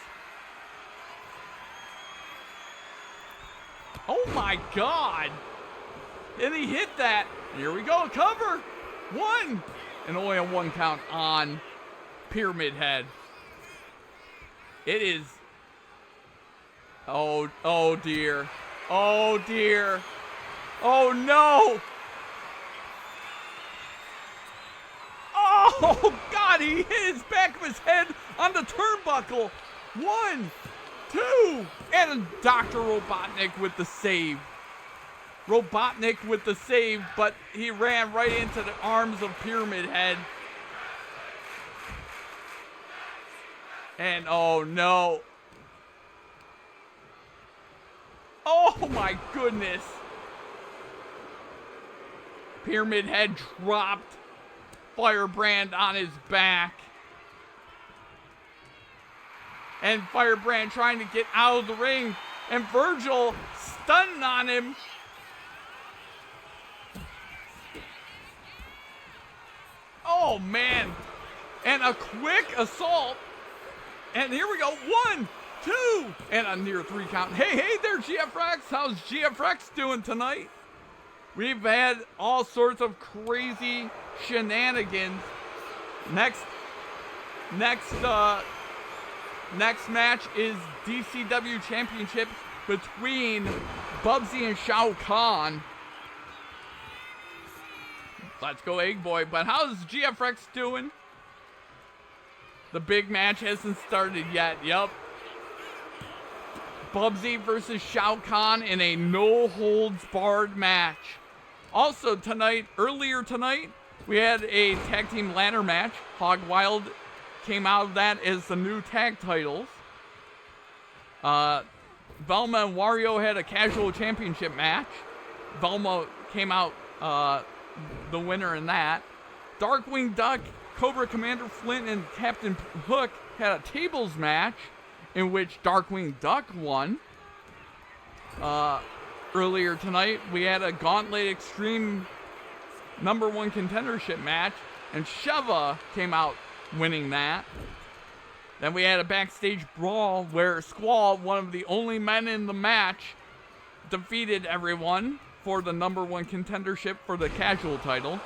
Oh my god. And he hit that. Here we go. Cover. 1. And only a 1 count on Pyramid Head. It is. Oh dear. Oh dear. Oh no. Oh god, he hit his back of his head on the turnbuckle. 1, 2, and Dr. Robotnik with the save. Robotnik with the save, but he ran right into the arms of Pyramid Head. And oh no. Oh my goodness. Pyramid Head dropped Firebrand on his back. And Firebrand trying to get out of the ring. And Virgil stunning on him. Oh man. And a quick assault. And here we go. 1, 2. And a near 3 count. Hey there, GFX. How's GFX doing tonight? We've had all sorts of crazy shenanigans. Next match is DCW Championship between Bubsy and Shao Kahn. Let's go, Egg Boy. But how's GFX doing? The big match hasn't started yet. Yup. Bubsy versus Shao Kahn in a no-holds-barred match. Also earlier tonight, we had a tag team ladder match. Hog Wild came out of that as the new tag titles. Velma and Wario had a casual championship match. Velma came out the winner in that. Darkwing Duck, Cobra Commander Flint, and Captain Hook had a tables match in which Darkwing Duck won. Earlier tonight, we had a Gauntlet Extreme #1 contendership match, and Sheva came out winning that. Then we had a backstage brawl where Squall, one of the only men in the match, defeated everyone for the #1 contendership for the casual title.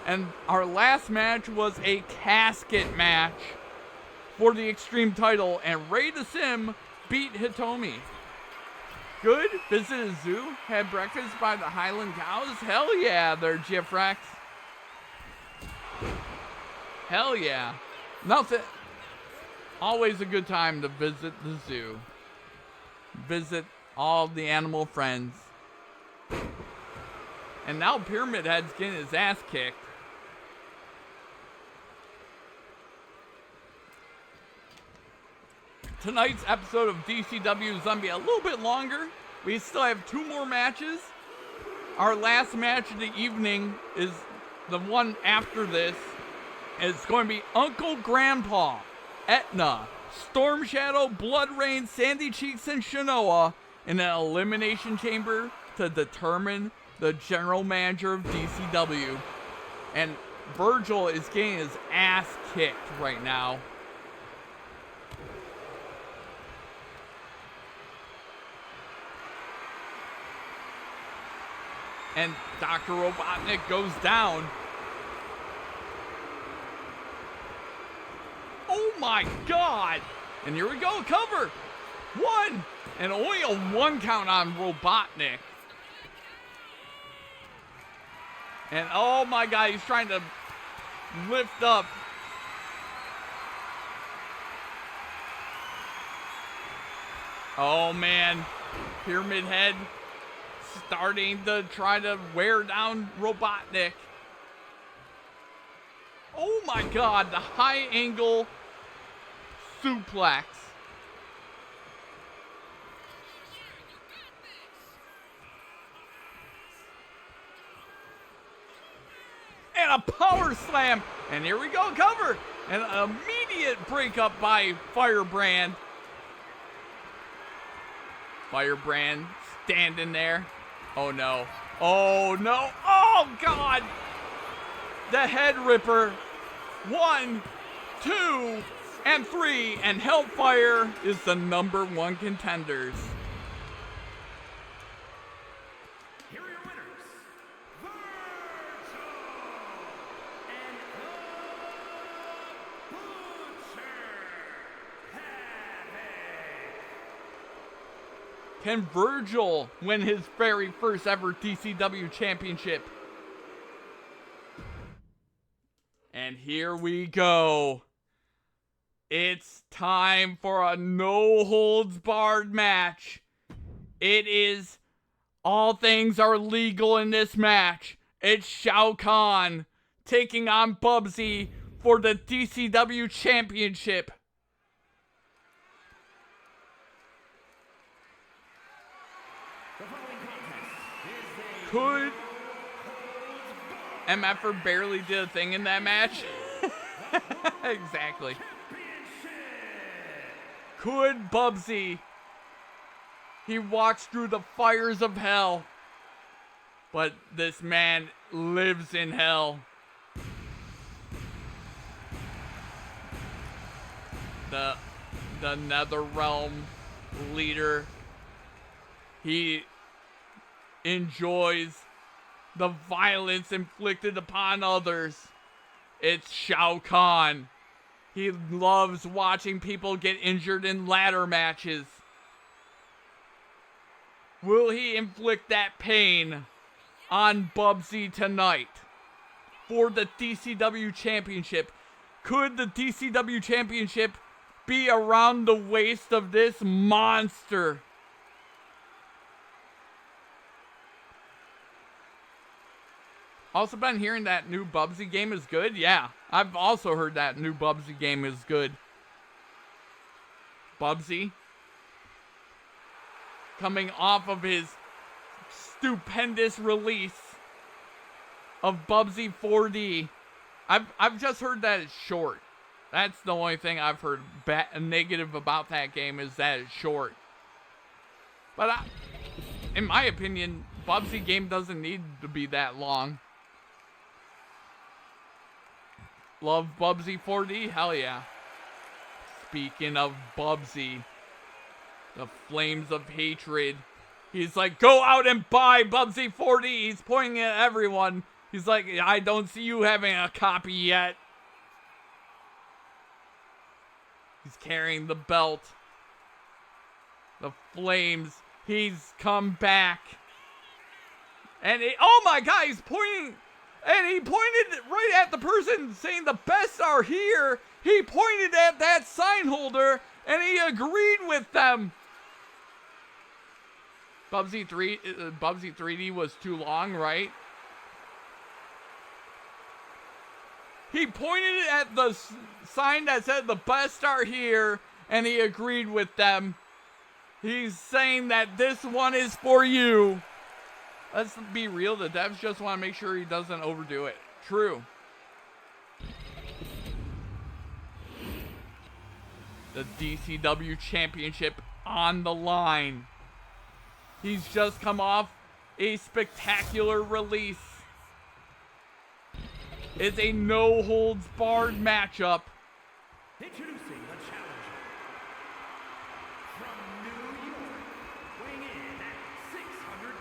And our last match was a casket match for the Extreme title, and Ray the Sim beat Hitomi. Good. Visited a zoo. Had breakfast by the Highland Cows. Hell yeah, there, GFRX. Hell yeah. Nothing. Always a good time to visit the zoo. Visit all the animal friends. And now Pyramid Head's getting his ass kicked. Tonight's episode of DCW is going to be a little bit longer. We still have 2 more matches. Our last match of the evening is the one after this. It's going to be Uncle Grandpa, Etna, Storm Shadow, Blood Rain, Sandy Cheeks, and Shanoa in an elimination chamber to determine the general manager of DCW. And Virgil is getting his ass kicked right now. And Dr. Robotnik goes down. Oh my God! And here we go, cover! 1! And only a 1 count on Robotnik. And oh my God, he's trying to lift up. Oh man, Pyramid Head starting to try to wear down Robotnik. Oh my God, the high angle suplex. And a power slam. And here we go, cover. And an immediate breakup by Firebrand. Firebrand standing there. Oh no. Oh no. Oh God. The head ripper. 1, 2, and 3. And Hellfire is the #1 contenders. Here are your winners, Virgil and the Butcher Havoc. Can Virgil win his very first ever DCW championship? And here we go. It's time for a no-holds-barred match. It is All things are legal in this match. It's Shao Kahn taking on Bubsy for the DCW Championship. Could MFer barely did a thing in that match? Exactly. Could Bubsy? He walks through the fires of hell, but this man lives in hell. The Netherrealm leader. He enjoys the violence inflicted upon others. It's Shao Kahn. He loves watching people get injured in ladder matches. Will he inflict that pain on Bubsy tonight for the DCW Championship? Could the DCW Championship be around the waist of this monster? Also been hearing that new Bubsy game is good. Yeah, I've also heard that new Bubsy game is good. Bubsy, coming off of his stupendous release of Bubsy 4D. I've just heard that it's short. That's the only thing I've heard negative about that game, is that it's short. But in my opinion, Bubsy game doesn't need to be that long. Love Bubsy 4D? Hell yeah. Speaking of Bubsy, the flames of hatred. He's like, go out and buy Bubsy 4D. He's pointing at everyone. He's like, I don't see you having a copy yet. He's carrying the belt. The flames. He's come back. And oh my God, he's pointing. And he pointed right at the person saying the best are here. He pointed at that sign holder and he agreed with them. Bubsy 3D was too long, right? He pointed at the sign that said the best are here and he agreed with them. He's saying that this one is for you. Let's be real, the devs just want to make sure he doesn't overdo it. True. The DCW Championship on the line. He's just come off a spectacular release. It's a no-holds-barred matchup. Introducing the challenger from New York, weighing in at 600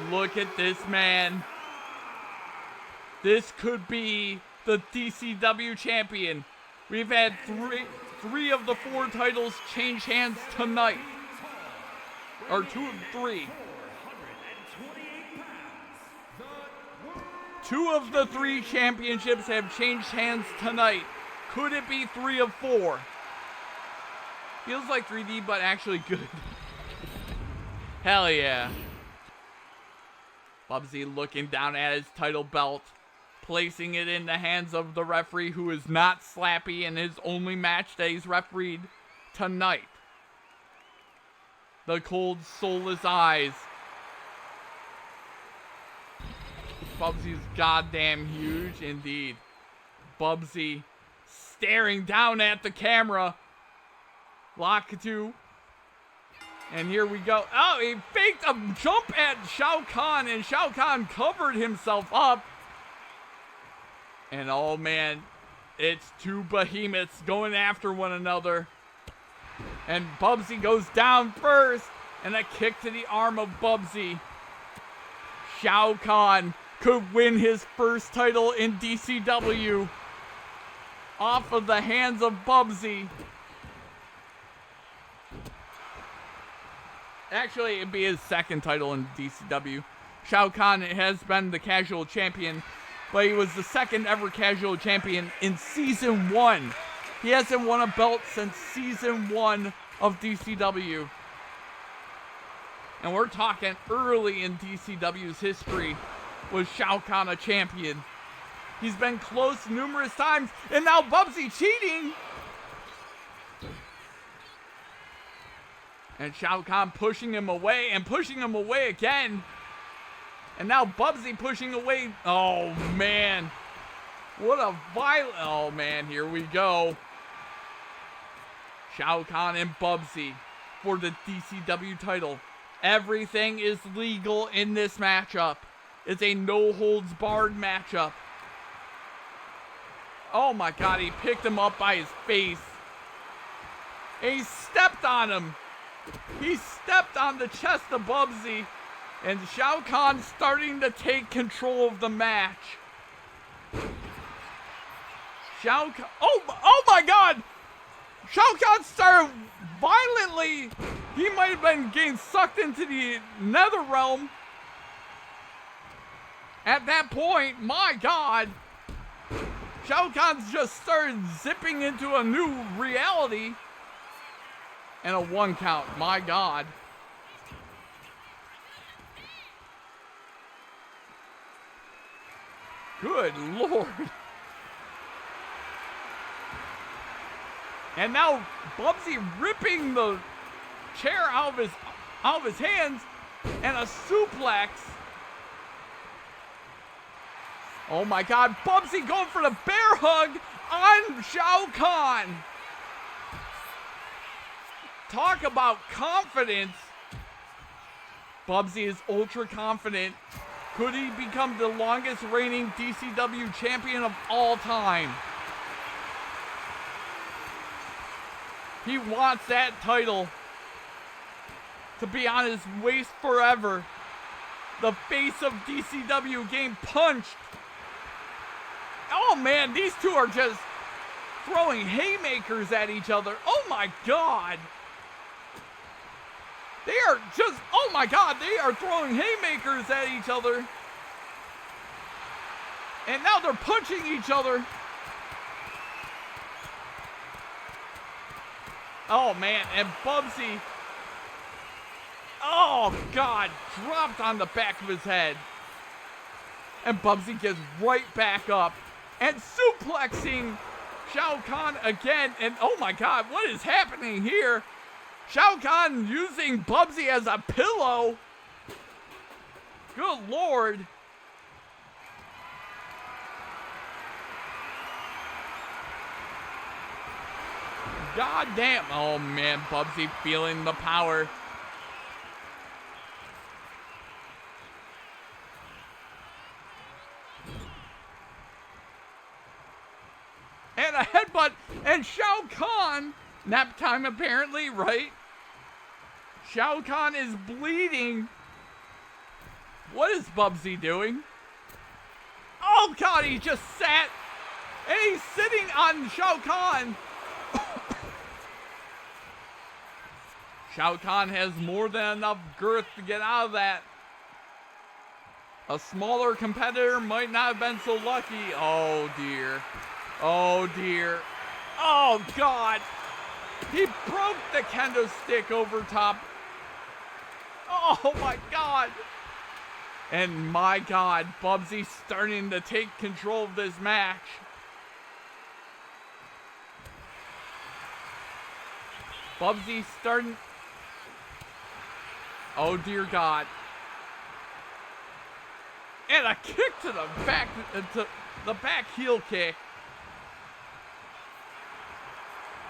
pounds. Look at this man. This could be the DCW champion. We've had three of the 4 titles change hands tonight. Or 2 of 3. 2 of the 3 championships have changed hands tonight. Could it be 3 of 4? Feels like 3D, but actually good. Hell yeah. Bubsy looking down at his title belt, placing it in the hands of the referee, who is not Slappy in his only match that he's refereed tonight. The cold, soulless eyes. Bubsy's goddamn huge indeed. Bubsy staring down at the camera. Lock 2. And here we go. Oh, he faked a jump at Shao Kahn, and Shao Kahn covered himself up. And oh man, it's 2 behemoths going after one another. And Bubsy goes down first, and a kick to the arm of Bubsy. Shao Kahn could win his first title in DCW off of the hands of Bubsy. Actually, it'd be his second title in DCW. Shao Kahn has been the casual champion, but he was the second ever casual champion in Season 1. He hasn't won a belt since Season 1 of DCW. And we're talking early in DCW's history was Shao Kahn a champion. He's been close numerous times, and now Bubsy cheating. And Shao Kahn pushing him away and pushing him away again. And now Bubsy pushing away. Oh, man. What a violent... Oh, man, here we go. Shao Kahn and Bubsy for the DCW title. Everything is legal in this matchup. It's a no-holds-barred matchup. Oh, my God, he picked him up by his face. And he stepped on him. He stepped on the chest of Bubsy, and Shao Kahn starting to take control of the match. Shao Kahn, oh my God! Shao Kahn started violently. He might have been getting sucked into the nether realm. At that point, my God, Shao Kahn's just started zipping into a new reality. And a 1 count, my God. Good Lord. And now Bubsy ripping the chair out of his hands, and a suplex. Oh my God, Bubsy going for the bear hug on Shao Kahn. Talk about confidence. Bubsy is ultra confident. Could he become the longest reigning DCW champion of all time? He wants that title to be on his waist forever. The face of DCW getting punched. Oh man, these two are just throwing haymakers at each other. Oh my God. They are just, oh my God, they are throwing haymakers at each other. And now they're punching each other. Oh man, and Bubsy, oh God, dropped on the back of his head. And Bubsy gets right back up and suplexing Shao Kahn again. And oh my God, what is happening here? Shao Kahn using Bubsy as a pillow. Good Lord. God damn. Oh man, Bubsy feeling the power. And a headbutt, and Shao Kahn, nap time apparently, right? Shao Kahn is bleeding. What is Bubsy doing? Oh God, he just sat, and he's sitting on Shao Kahn. Shao Kahn has more than enough girth to get out of that. A smaller competitor might not have been so lucky. Oh dear. Oh dear. Oh God. He broke the kendo stick over top. Oh my God. And my God, Bubsy's starting to take control of this match. Bubsy's starting. Oh dear God. And a kick to the back heel kick.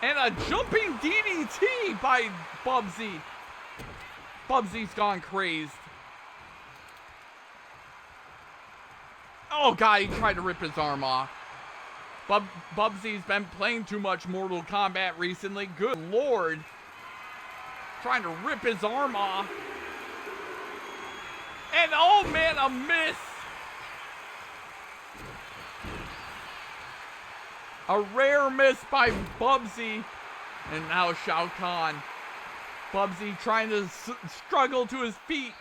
And a jumping DDT by Bubsy. Bubsy's gone crazed. Oh God, he tried to rip his arm off. Bubsy's been playing too much Mortal Kombat recently. Good Lord. Trying to rip his arm off. And oh man, a miss. A rare miss by Bubsy. And now Shao Kahn. Bubsy trying to struggle to his feet.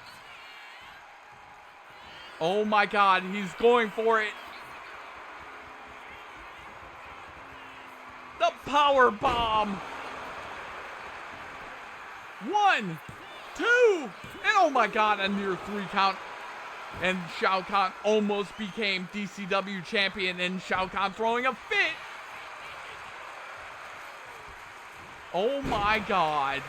Oh my God, he's going for it. The power bomb. 1, 2, and oh my god, a near 3 count. And Shao Kahn almost became DCW champion, and Shao Kahn throwing a fit. Oh my god.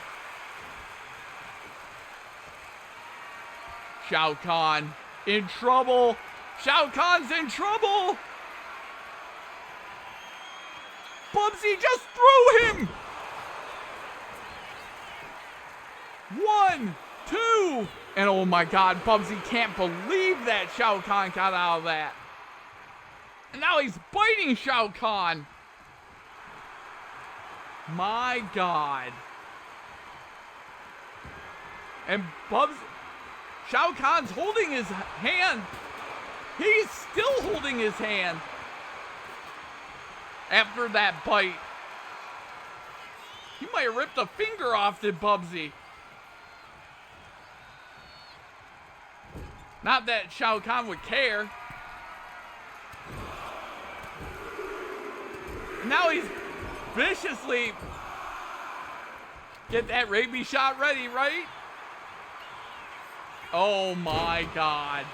Shao Kahn in trouble. Shao Kahn's in trouble. Bubsy just threw him. 1, 2. And oh my god, Bubsy can't believe that Shao Kahn got out of that. And now he's biting Shao Kahn. My god. And Shao Kahn's holding his hand. He's still holding his hand after that bite. He might have ripped a finger off to Bubsy. Not that Shao Kahn would care. Now he's viciously get that rabies shot ready, right? Oh my god.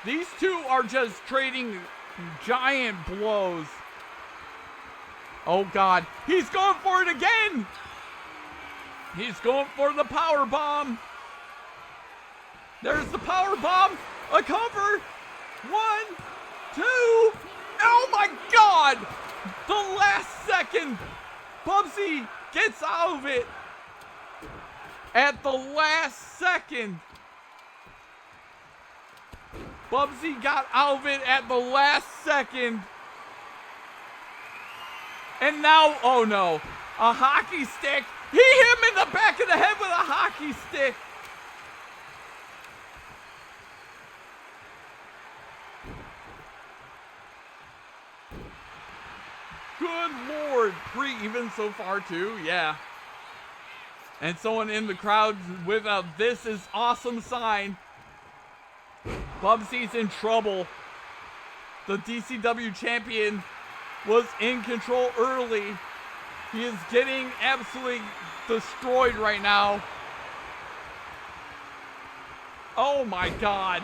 These two are just trading giant blows. Oh god, he's going for it again. He's going for the power bomb. There's the power bomb. A cover. 1, 2. Oh my god! The last second. Bubsy gets out of it. At the last second. Bubsy got out of it at the last second. And now, oh no, a hockey stick. He hit him in the back of the head with a hockey stick. Good lord. 3 even so far too, yeah. And someone in the crowd with a "this is awesome" sign. Bubsy's in trouble. The DCW champion was in control early. He is getting absolutely destroyed right now. Oh my god.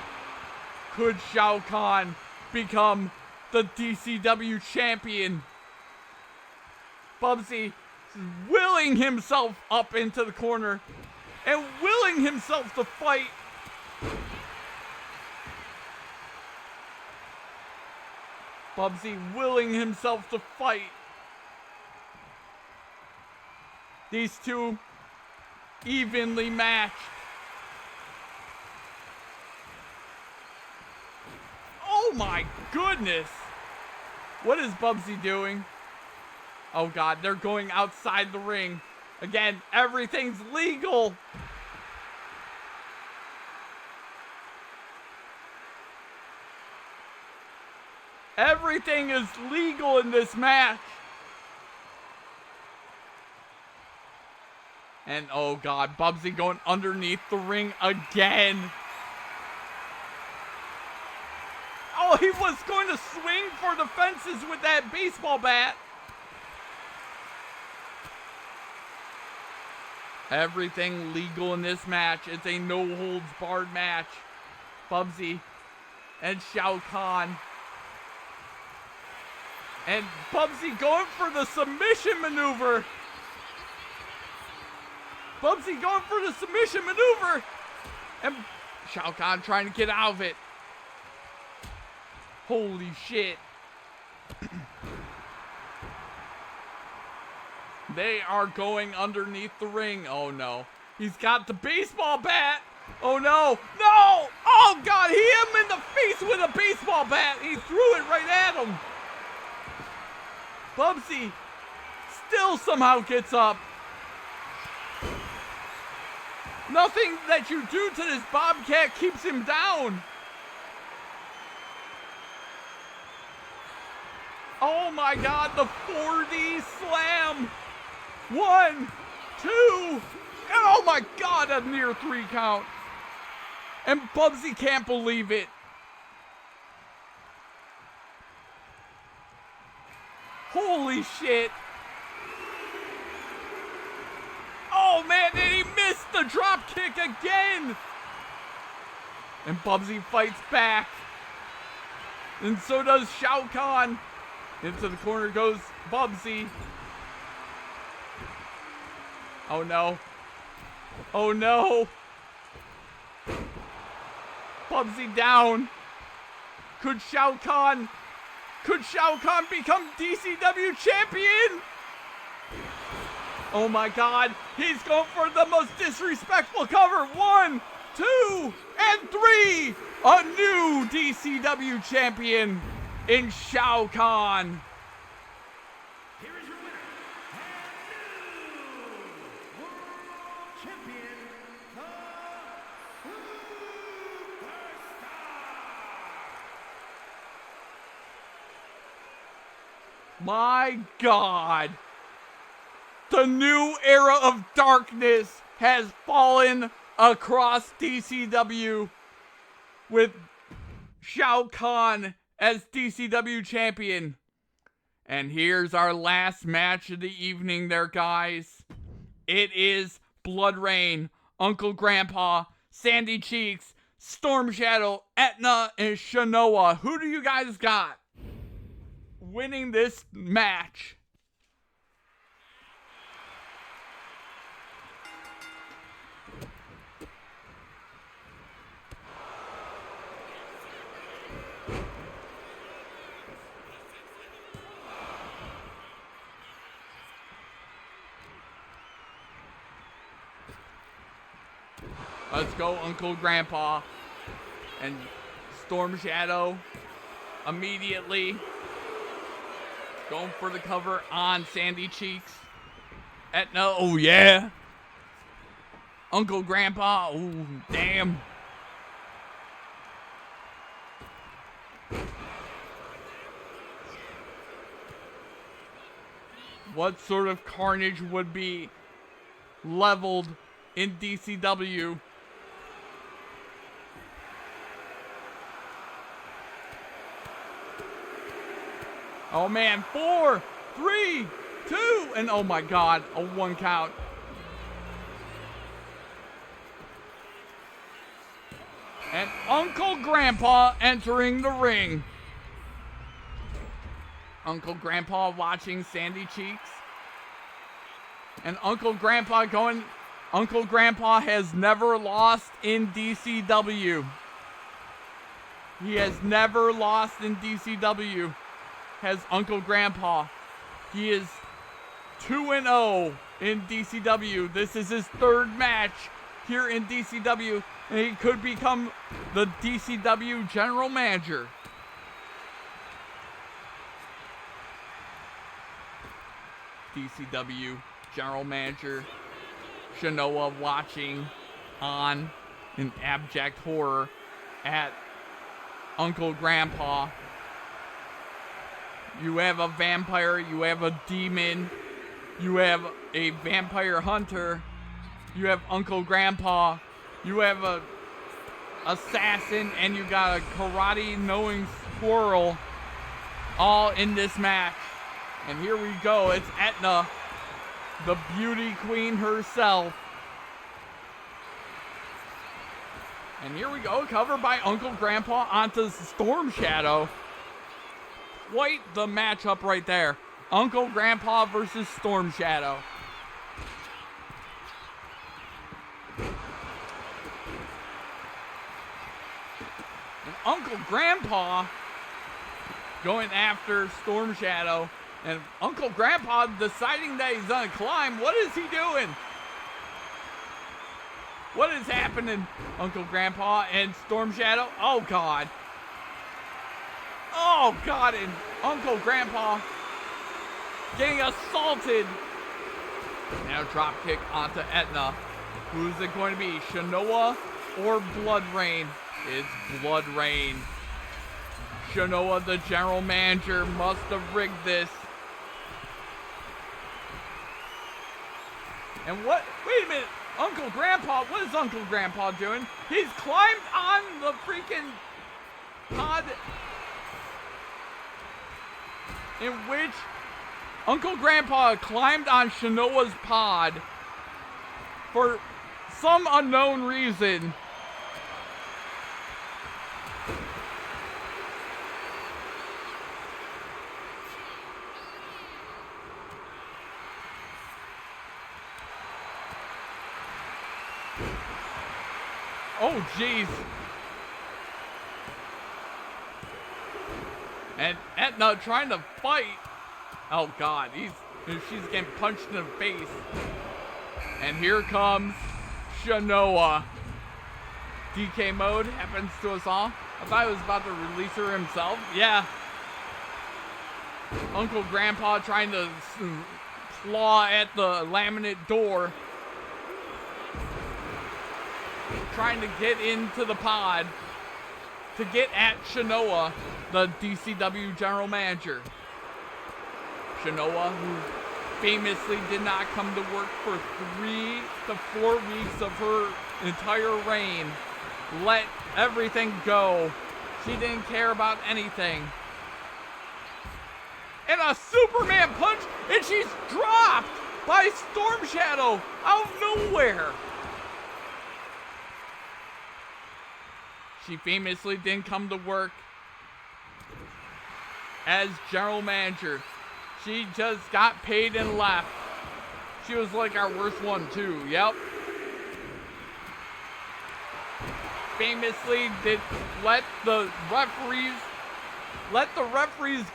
Could Shao Kahn become the DCW champion? Bubsy willing himself up into the corner and willing himself to fight. Bubsy willing himself to fight. These two evenly matched. Oh my goodness. What is Bubsy doing? Oh god, they're going outside the ring. Again, everything's legal. Everything is legal in this match. And oh god, Bubsy going underneath the ring again. Oh, he was going to swing for the fences with that baseball bat. Everything legal in this match. It's a no-holds-barred match. Bubsy and Shao Kahn. And Bubsy going for the submission maneuver. Bubsy going for the submission maneuver. And Shao Kahn trying to get out of it. Holy shit. They are going underneath the ring. Oh no. He's got the baseball bat. Oh no. No! Oh god, he hit him in the face with a baseball bat. He threw it right at him. Bubsy still somehow gets up. Nothing that you do to this Bobcat keeps him down. Oh my god, the 4D slam. 1, 2, and oh my god, a near 3 count. And Bubsy can't believe it. Holy shit. Oh man, and he missed the drop kick again. And Bubsy fights back. And so does Shao Kahn. Into the corner goes Bubsy. Oh no. Oh no. Bubsy down. Could Shao Kahn become DCW champion? Oh my God. He's going for the most disrespectful cover. 1, 2, and 3. A new DCW champion in Shao Kahn. Here is your winner, and new World Champion, the Superstar. My God. The new era of darkness has fallen across DCW with Shao Kahn as DCW champion. And here's our last match of the evening there, guys. It is Blood Rain, Uncle Grandpa, Sandy Cheeks, Storm Shadow, Etna, and Shanoa. Who do you guys got winning this match? Let's go, Uncle Grandpa. And Storm Shadow immediately going for the cover on Sandy Cheeks. Etna, oh yeah. Uncle Grandpa, oh damn. What sort of carnage would be leveled in DCW? Oh man, 4, 3, 2, and oh my God, a 1 count. And Uncle Grandpa entering the ring. Uncle Grandpa watching Sandy Cheeks. And Uncle Grandpa going, Uncle Grandpa has never lost in DCW. He has never lost in DCW. Has Uncle Grandpa. He is 2-0 in DCW. This is his 3rd match here in DCW, and he could become the DCW general manager. DCW general manager Shanoa watching on in abject horror at Uncle Grandpa. You have a vampire, you have a demon, you have a vampire hunter, you have Uncle Grandpa, you have a assassin, and you got a karate-knowing squirrel all in this match. And here we go, it's Etna, the beauty queen herself. And here we go, covered by Uncle Grandpa onto Storm Shadow. Quite the matchup right there. Uncle Grandpa versus Storm Shadow. And Uncle Grandpa going after Storm Shadow. And Uncle Grandpa deciding that he's gonna climb. What is he doing? What is happening, Uncle Grandpa and Storm Shadow? Oh God. Oh God, and Uncle Grandpa getting assaulted. Now drop kick onto Etna. Who's it going to be, Shanoa or Blood Rain? It's Blood Rain. Shanoa, the general manager, must have rigged this. And what, wait a minute, Uncle Grandpa, what is Uncle Grandpa doing? He's climbed on the freaking pod in which Uncle Grandpa climbed on Shanoa's pod for some unknown reason, oh jeez. And Etna trying to fight. Oh god, she's getting punched in the face. And here comes Shanoa. DK mode happens to us all. I thought he was about to release her himself. Yeah. Uncle Grandpa trying to claw at the laminate door. Trying to get into the pod to get at Shanoa, the DCW general manager. Shanoa, who famously did not come to work for 3 to 4 weeks of her entire reign, let everything go. She didn't care about anything. And a Superman punch, and she's dropped by Storm Shadow out of nowhere. She famously didn't come to work as general manager. She just got paid and left. She was like our worst one too, yep. Famously did let the referees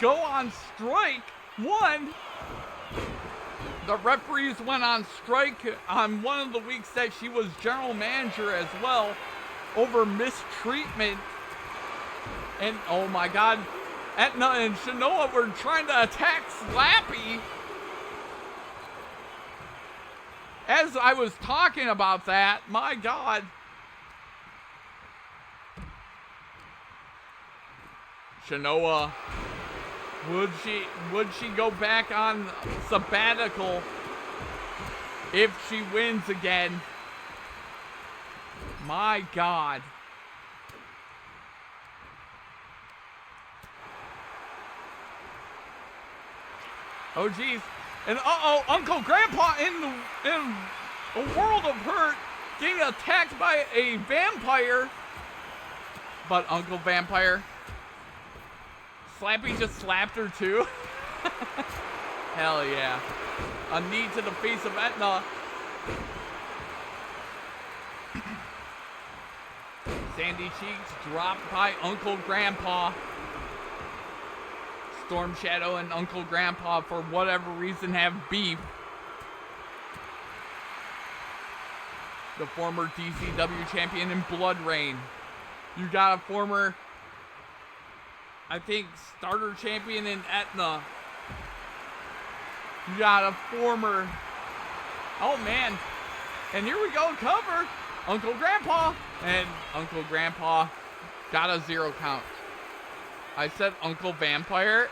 go on strike. The referees went on strike on one of the weeks that she was general manager as well, over mistreatment. And oh my god, Etna and Shanoa were trying to attack Slappy. As I was talking about that, my god. Shanoa, would she go back on sabbatical if she wins again? My god. Oh geez. And uh-oh, Uncle Grandpa in a world of hurt, getting attacked by a vampire. But Uncle Vampire, Slappy just slapped her too. Hell yeah. A knee to the face of Etna. Sandy Cheeks dropped by Uncle Grandpa. Storm Shadow and Uncle Grandpa, for whatever reason, have beef. The former DCW champion in Blood Rain. You got a former, I think, starter champion in Etna. You got a former, oh man. And here we go, cover. Uncle Grandpa. And Uncle Grandpa got a 0 count. I said Uncle Vampire.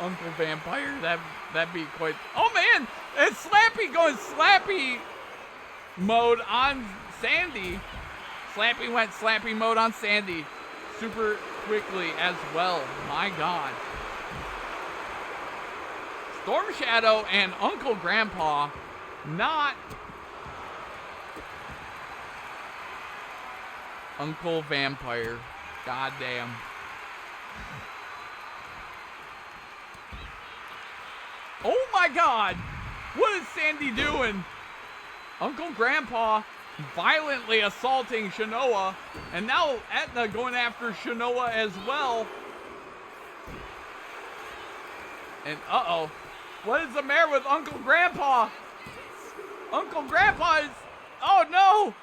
Uncle Vampire, that'd be quite. Oh man, it's Slappy going Slappy mode on Sandy. Slappy went Slappy mode on Sandy super quickly as well. My god. Storm Shadow and Uncle Grandpa not Uncle Vampire. Goddamn. Oh my god! What is Sandy doing? Uncle Grandpa violently assaulting Shanoa, and now Etna going after Shanoa as well. And uh-oh. What is the matter with Uncle Grandpa? Uncle Grandpa is... Oh no!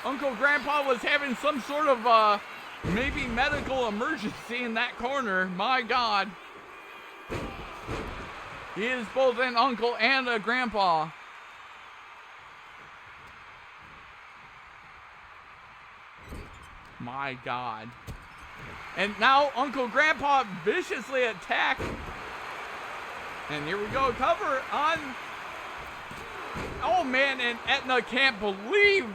Uncle Grandpa was having some sort of, maybe medical emergency in that corner. My god. He is both an uncle and a grandpa. My god. And now Uncle Grandpa viciously attacked. And here we go, cover on... Oh man, and Etna can't believe...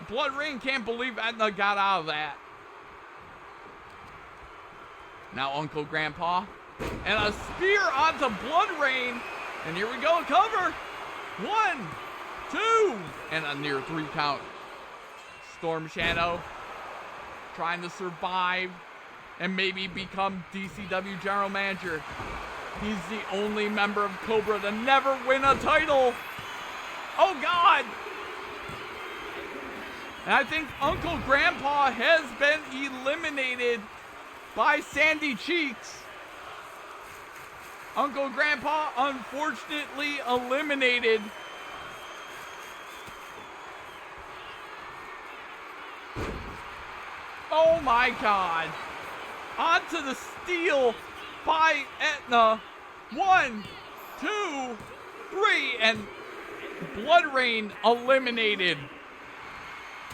Blood Rain can't believe Etna got out of that. Now Uncle Grandpa And a spear onto Blood Rain. And here we go, cover. 1, 2, and a near 3 count. Storm Shadow trying to survive and maybe become DCW General Manager. He's the only member of Cobra to never win a title. Oh God! And I think Uncle Grandpa has been eliminated by Sandy Cheeks. Uncle Grandpa unfortunately eliminated. Oh my God. Onto the steal by Etna. 1, 2, 3, and Blood Rain eliminated.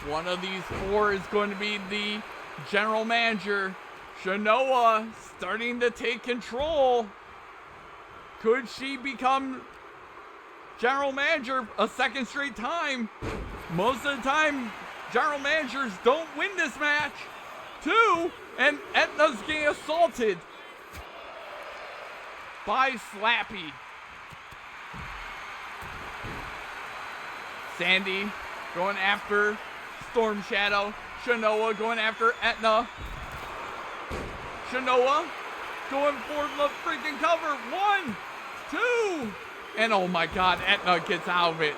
One of these 4 is going to be the general manager. Shanoa starting to take control. Could she become general manager a second straight time? Most of the time, general managers don't win this match. 2, and Etna's getting assaulted by Slappy. Sandy going after Storm Shadow. Shanoa going after Etna. Shanoa going for the freaking cover. 1, 2, and oh my God, Etna gets out of it.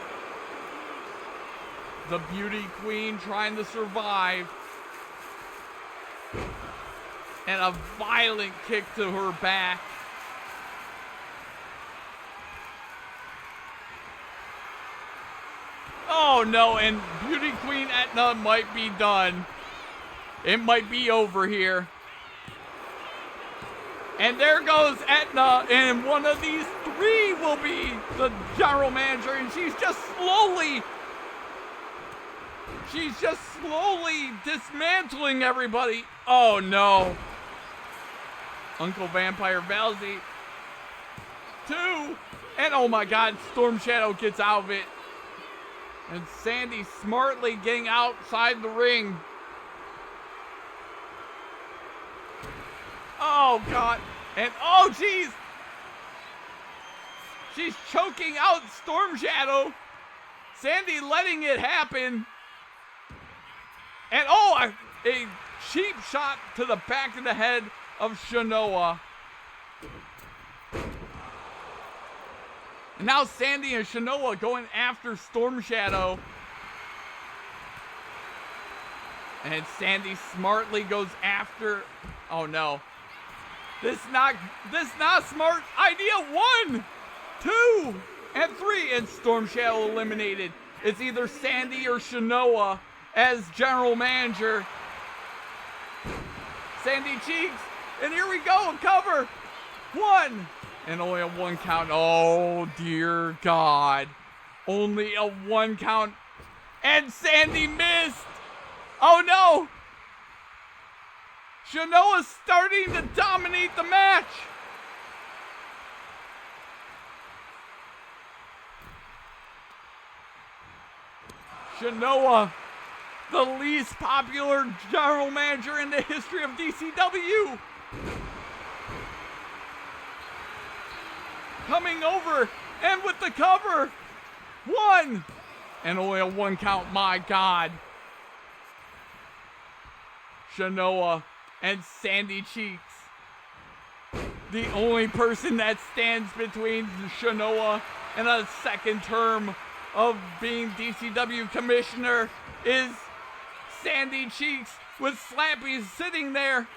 The Beauty Queen trying to survive. And a violent kick to her back. Oh no, and Beauty Queen Etna might be done. It might be over here. And there goes Etna, and one of these 3 will be the general manager, and she's just slowly dismantling everybody. Oh no. Uncle Vampire Valsey. 2, and oh my God, Storm Shadow gets out of it. And Sandy smartly getting outside the ring. Oh God, and oh geez. She's choking out Storm Shadow. Sandy letting it happen. And oh, a cheap shot to the back of the head of Shanoa. And now Sandy and Shanoa going after Storm Shadow. And Sandy smartly goes after, oh no. This not smart idea. 1, 2, and 3, and Storm Shadow eliminated. It's either Sandy or Shanoa as general manager. Sandy Cheeks, and here we go, a cover. 1, and only a 1 count. Oh dear God. Only a 1 count. And Sandy missed. Oh no. Shanoa's starting to dominate the match. Shanoa, the least popular general manager in the history of DCW. Coming over and with the cover. 1, and only a 1 count. My God. Shanoa and Sandy Cheeks. The only person that stands between Shanoa and a second term of being DCW commissioner is Sandy Cheeks, with Slappy sitting there.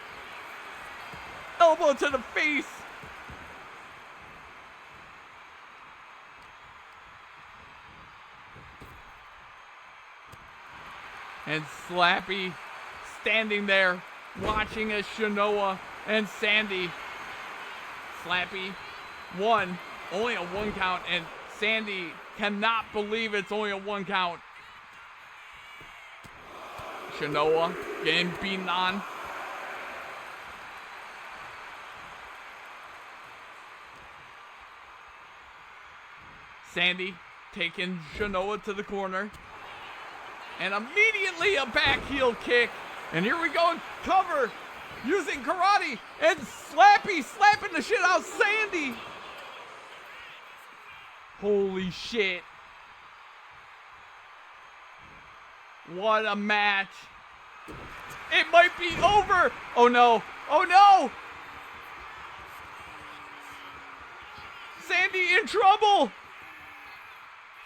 Elbow to the face. And Slappy standing there watching as Shanoa and Sandy. Slappy 1, only a 1 count, and Sandy cannot believe it's only a 1 count. Shanoa getting beaten on. Sandy taking Shanoa to the corner. And immediately a back heel kick. And here we go, cover using karate. And Slappy slapping the shit shit. What a match. It might be over. Oh no. Oh no. Sandy in trouble.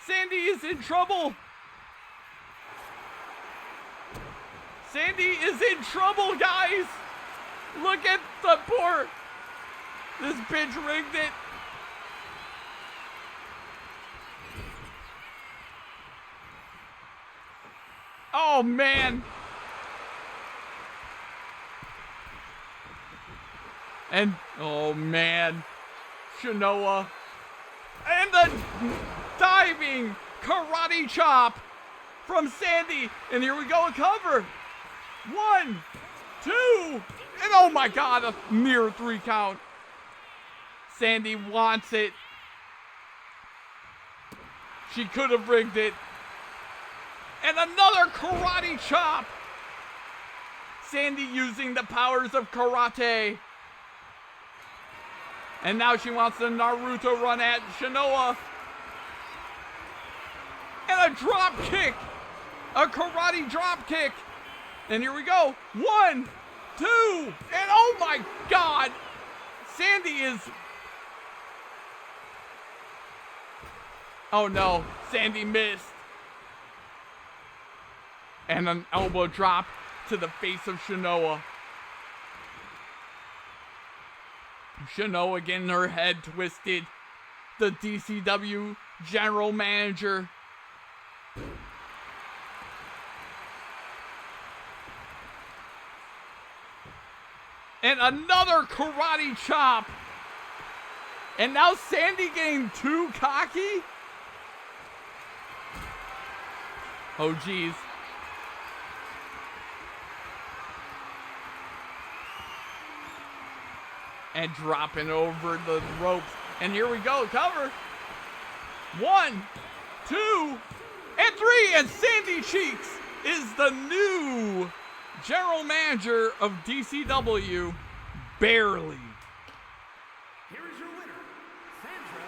Sandy is in trouble. Sandy is in trouble, guys. Look at the poor. This bitch rigged it. Oh, man. And, oh, man. Shanoa. And the diving karate chop from Sandy. And here we go, a cover. 1, 2, and oh my God, a near 3 count. Sandy wants it. She could have rigged it. And another karate chop. Sandy using the powers of karate. And now she wants the Naruto run at Shanoa. And a drop kick. A karate drop kick. And here we go. 1, 2, and oh my God. Sandy is... Oh no, Sandy missed. And an elbow drop to the face of Shanoa. Shanoa getting her head twisted. The DCW general manager. And another karate chop. And now Sandy getting too cocky. Oh, geez. And dropping over the ropes. And here we go, cover. 1, 2, and 3. And Sandy Cheeks is the new general manager of DCW. Barely. Here is your winner, Sandra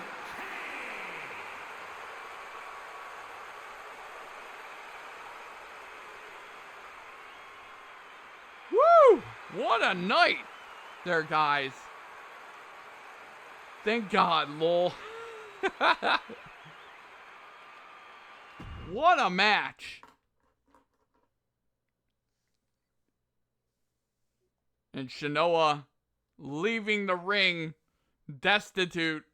Kay. Woo! What a night there, guys. Thank God, lol. What a match. And Shanoa leaving the ring destitute.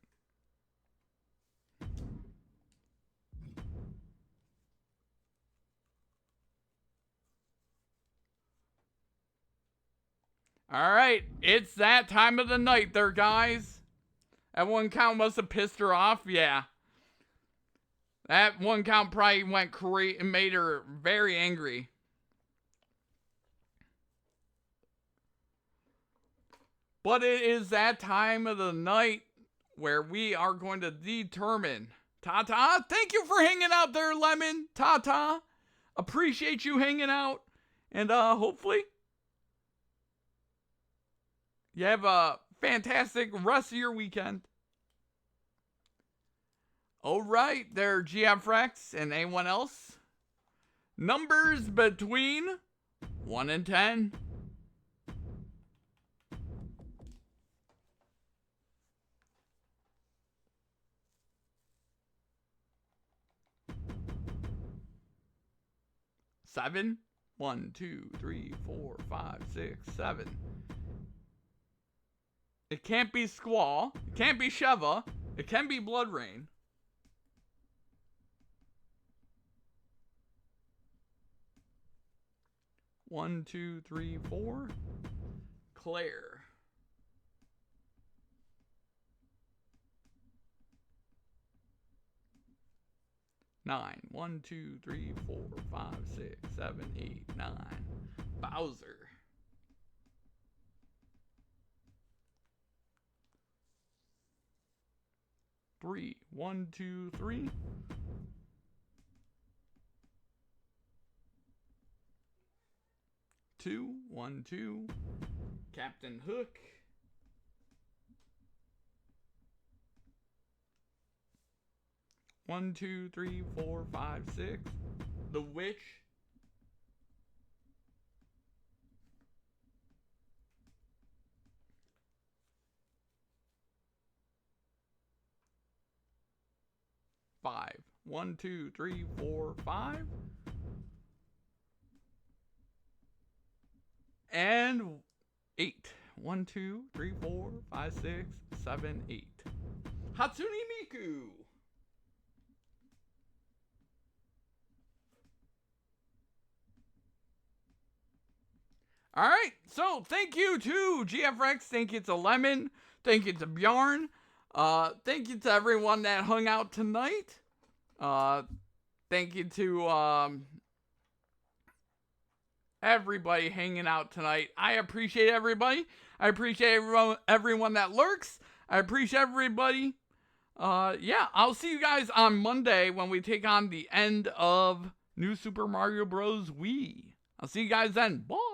All right, it's that time of the night there, guys. That 1 count must have pissed her off, yeah. That 1 count probably went crazy and made her very angry. But it is that time of the night where we are going to determine. Tata, thank you for hanging out there, Lemon. Tata, appreciate you hanging out. And hopefully you have a fantastic rest of your weekend. All right, there, GM Frex and anyone else. Numbers between 1 and 10. Seven. 1, 2, 3, 4, 5, 6, 7. It can't be Squall. It can't be Sheva. It can be Blood Rain. One, 2, 3, 4. Claire. Nine. 1, 2, 3, 4, 5, 6, 7, 8, 9. Bowser. Three. 1, 2, 3. Two. 1, 2. Captain Hook. 1, 2, 3, 4, 5, 6. The Witch. Five. 1, 2, 3, 4, 5. And 8. 1, 2, 3, 4, 5, 6, 7, 8. Hatsune Miku. Alright, so thank you to GFX, thank you to Lemon, thank you to Bjarn, thank you to everyone that hung out tonight, thank you to, everybody hanging out tonight. I appreciate everybody, I appreciate everyone that lurks, I appreciate everybody. Yeah, I'll see you guys on Monday when we take on the end of New Super Mario Bros. Wii. I'll see you guys then, bye!